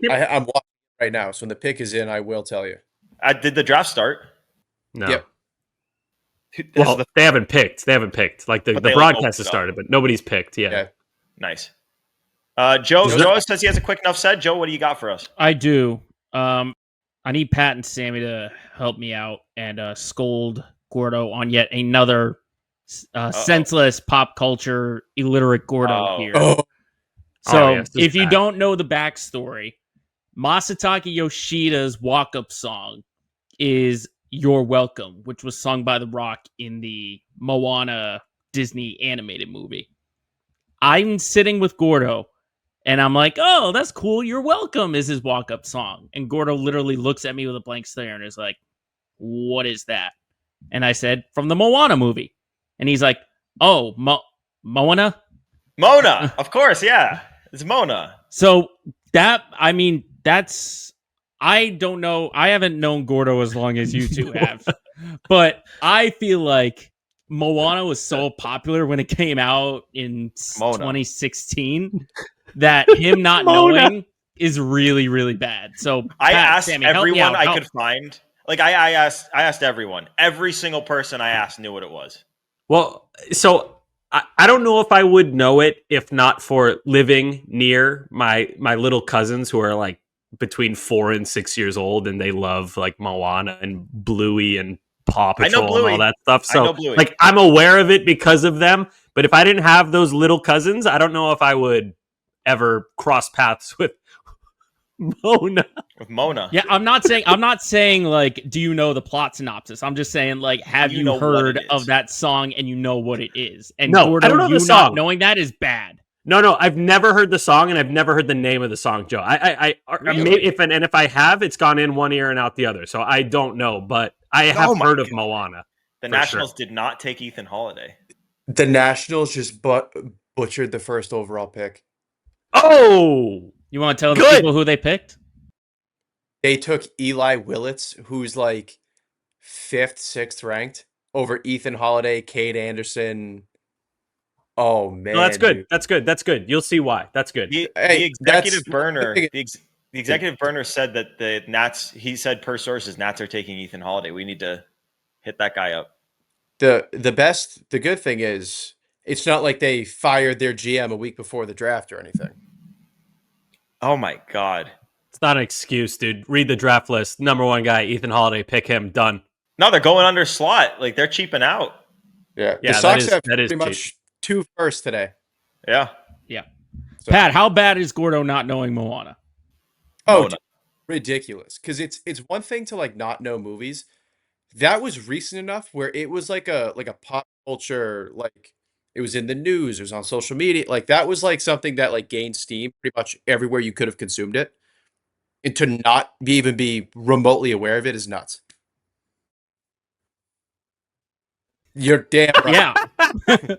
Speaker 5: watching right now. So when the pick is in, I will tell you.
Speaker 3: Did the draft start?
Speaker 4: No.
Speaker 5: Yep.
Speaker 4: Well, they haven't picked. They haven't picked. Like the
Speaker 3: But they,
Speaker 4: broadcast has
Speaker 3: opened up.
Speaker 4: started, but nobody's picked. Yeah.
Speaker 5: Yeah.
Speaker 3: Nice. Joe says he has a quick enough set. Joe, what do you got for us?
Speaker 6: I do. I need Pat and Sammy to help me out and scold Gordo on yet another senseless pop culture illiterate Gordo here.
Speaker 5: Oh,
Speaker 6: So,
Speaker 4: yes, this
Speaker 6: if
Speaker 4: is
Speaker 6: you
Speaker 4: bad.
Speaker 6: don't know the backstory, Masataka Yoshida's walk-up song is "You're Welcome," which was sung by The Rock in the Moana Disney animated movie. I'm sitting with Gordo, and I'm like, "Oh, that's cool. You're welcome," is his walk-up song. And Gordo literally looks at me with a blank stare and is like, "What is that?" And I said, "From the Moana movie." And he's like, "Oh, Moana?"
Speaker 3: Mona, of course, yeah. It's Mona.
Speaker 6: So I don't know. I haven't known Gordo as long as you two have, but I feel like Moana was so popular when it came out in
Speaker 3: Mona.
Speaker 6: 2016 that him not
Speaker 4: Mona.
Speaker 6: knowing is really, really bad. So
Speaker 3: I
Speaker 6: Pat,
Speaker 3: asked
Speaker 6: Sammy, help me
Speaker 3: everyone
Speaker 6: out.
Speaker 3: I
Speaker 6: Help.
Speaker 3: could find. Like I asked everyone. Every single person I asked knew what it was.
Speaker 4: Well, so I don't know if I would know it if not for living near my little cousins who are like between 4 and 6 years old, and they love like Moana and Bluey and Paw
Speaker 3: I know
Speaker 4: Patrol and
Speaker 3: Bluey.
Speaker 4: all that stuff.
Speaker 3: I know
Speaker 4: So
Speaker 3: Bluey.
Speaker 4: like I'm aware of it because of them. But if I didn't have those little cousins, I don't know if I would ever cross paths with Mona.
Speaker 3: With Mona.
Speaker 6: Yeah, I'm not saying like, do you know the plot synopsis? I'm just saying like, have
Speaker 3: You
Speaker 6: you,
Speaker 3: know what
Speaker 6: heard
Speaker 3: it is.
Speaker 6: of that song and you know what it is? And
Speaker 4: No,
Speaker 6: Gordo,
Speaker 4: I don't know the
Speaker 6: you
Speaker 4: song.
Speaker 6: not knowing that is bad.
Speaker 4: No, I've never heard the song and I've never heard the name of the song, Joe.
Speaker 3: Really?
Speaker 4: Maybe if I have, it's gone in one ear and out the other. So I don't know, but I have
Speaker 3: Oh my
Speaker 4: heard of
Speaker 3: God.
Speaker 4: Moana.
Speaker 3: The
Speaker 4: for
Speaker 3: Nationals did not take Ethan Holiday.
Speaker 5: the Nationals just butchered the first overall pick.
Speaker 4: Oh,
Speaker 6: You want to tell the
Speaker 4: Good.
Speaker 6: people who they picked?
Speaker 5: They took Eli Willits, who's like 5th, 6th ranked, over Ethan Holiday, Cade Anderson. Oh man,
Speaker 4: no, that's good.
Speaker 5: dude.
Speaker 4: That's good. You'll see why. That's good.
Speaker 3: The
Speaker 5: Hey,
Speaker 3: executive
Speaker 5: that's-
Speaker 3: burner. The executive burner said that the Nats. He said per sources, Nats are taking Ethan Holiday. We need to hit that guy up.
Speaker 5: The good thing is it's not like they fired their GM a week before the draft or anything.
Speaker 3: Oh my God.
Speaker 4: It's not an excuse, dude. Read the draft list. Number 1 guy, Ethan Holiday. Pick him. Done.
Speaker 3: No, they're going under slot. Like they're cheaping out.
Speaker 5: Yeah,
Speaker 4: Yeah,
Speaker 5: the Sox have
Speaker 4: that is
Speaker 5: pretty much 2 firsts today.
Speaker 3: Yeah.
Speaker 6: Yeah.
Speaker 5: So-
Speaker 6: Pat, how bad is Gordo not knowing Moana?
Speaker 5: Oh,
Speaker 3: Mona.
Speaker 5: dude, ridiculous! Because it's one thing to like not know movies. That was recent enough where it was like a pop culture, like it was in the news, it was on social media. Like that was like something that like gained steam pretty much everywhere you could have consumed it. And to not even be remotely aware of it is nuts. You're damn right.
Speaker 6: Yeah.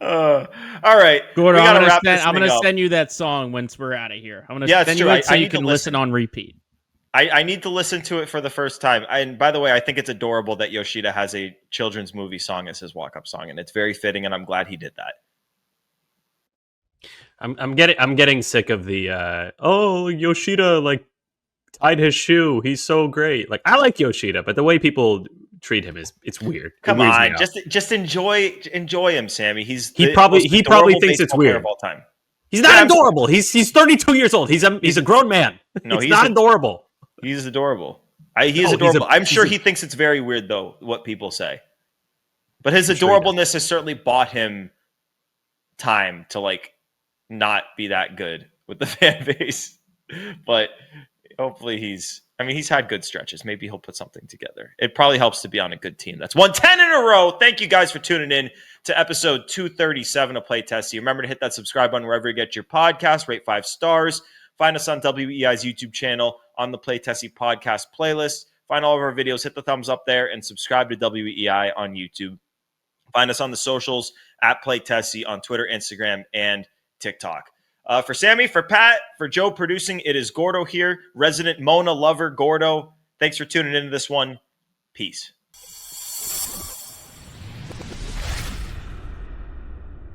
Speaker 3: All right.
Speaker 6: Gordo,
Speaker 3: we gotta wrap
Speaker 6: I'm
Speaker 3: this
Speaker 6: gonna
Speaker 3: thing up.
Speaker 6: send you that song once we're out of here. I'm gonna
Speaker 3: Yeah, it's
Speaker 6: send
Speaker 3: true.
Speaker 6: you it so
Speaker 3: I
Speaker 6: you
Speaker 3: need to
Speaker 6: can listen
Speaker 3: listen.
Speaker 6: on repeat.
Speaker 3: I need to listen to it for the first time. And by the way, I think it's adorable that Yoshida has a children's movie song as his walk-up song, and it's very fitting. And I'm glad he did that.
Speaker 4: I'm getting sick of the Yoshida like tied his shoe. He's so great. Like I like Yoshida, but the way people treat him it's weird. It
Speaker 3: Come
Speaker 4: weirds me
Speaker 3: on,
Speaker 4: out.
Speaker 3: just enjoy him, Sammy.
Speaker 4: He probably thinks it's weird.
Speaker 3: of all time.
Speaker 4: He's not adorable. He's 32 years old. He's a grown man.
Speaker 3: No,
Speaker 4: he's not adorable.
Speaker 3: He's adorable. He is
Speaker 4: No,
Speaker 3: adorable. I'm sure
Speaker 4: he's
Speaker 3: he thinks it's very weird though what people say, but his
Speaker 4: I'm sure he
Speaker 3: adorableness has certainly bought him time to like not be that good with the fan base. But hopefully he's had good stretches. Maybe he'll put something together. It probably helps to be on a good team. That's 110 in a row. Thank you guys for tuning in to episode 237 of Play Tessie. Remember to hit that subscribe button wherever you get your podcast. Rate 5 stars. Find us on WEI's YouTube channel on the Play Tessie podcast playlist. find all of our videos, hit the thumbs up there, and subscribe to WEI on YouTube. Find us on the socials at PlayTessie on Twitter, Instagram, and TikTok. For Sammy, for Pat, for Joe producing, it is Gordo here, resident Mona lover Gordo. Thanks for tuning into this one. Peace.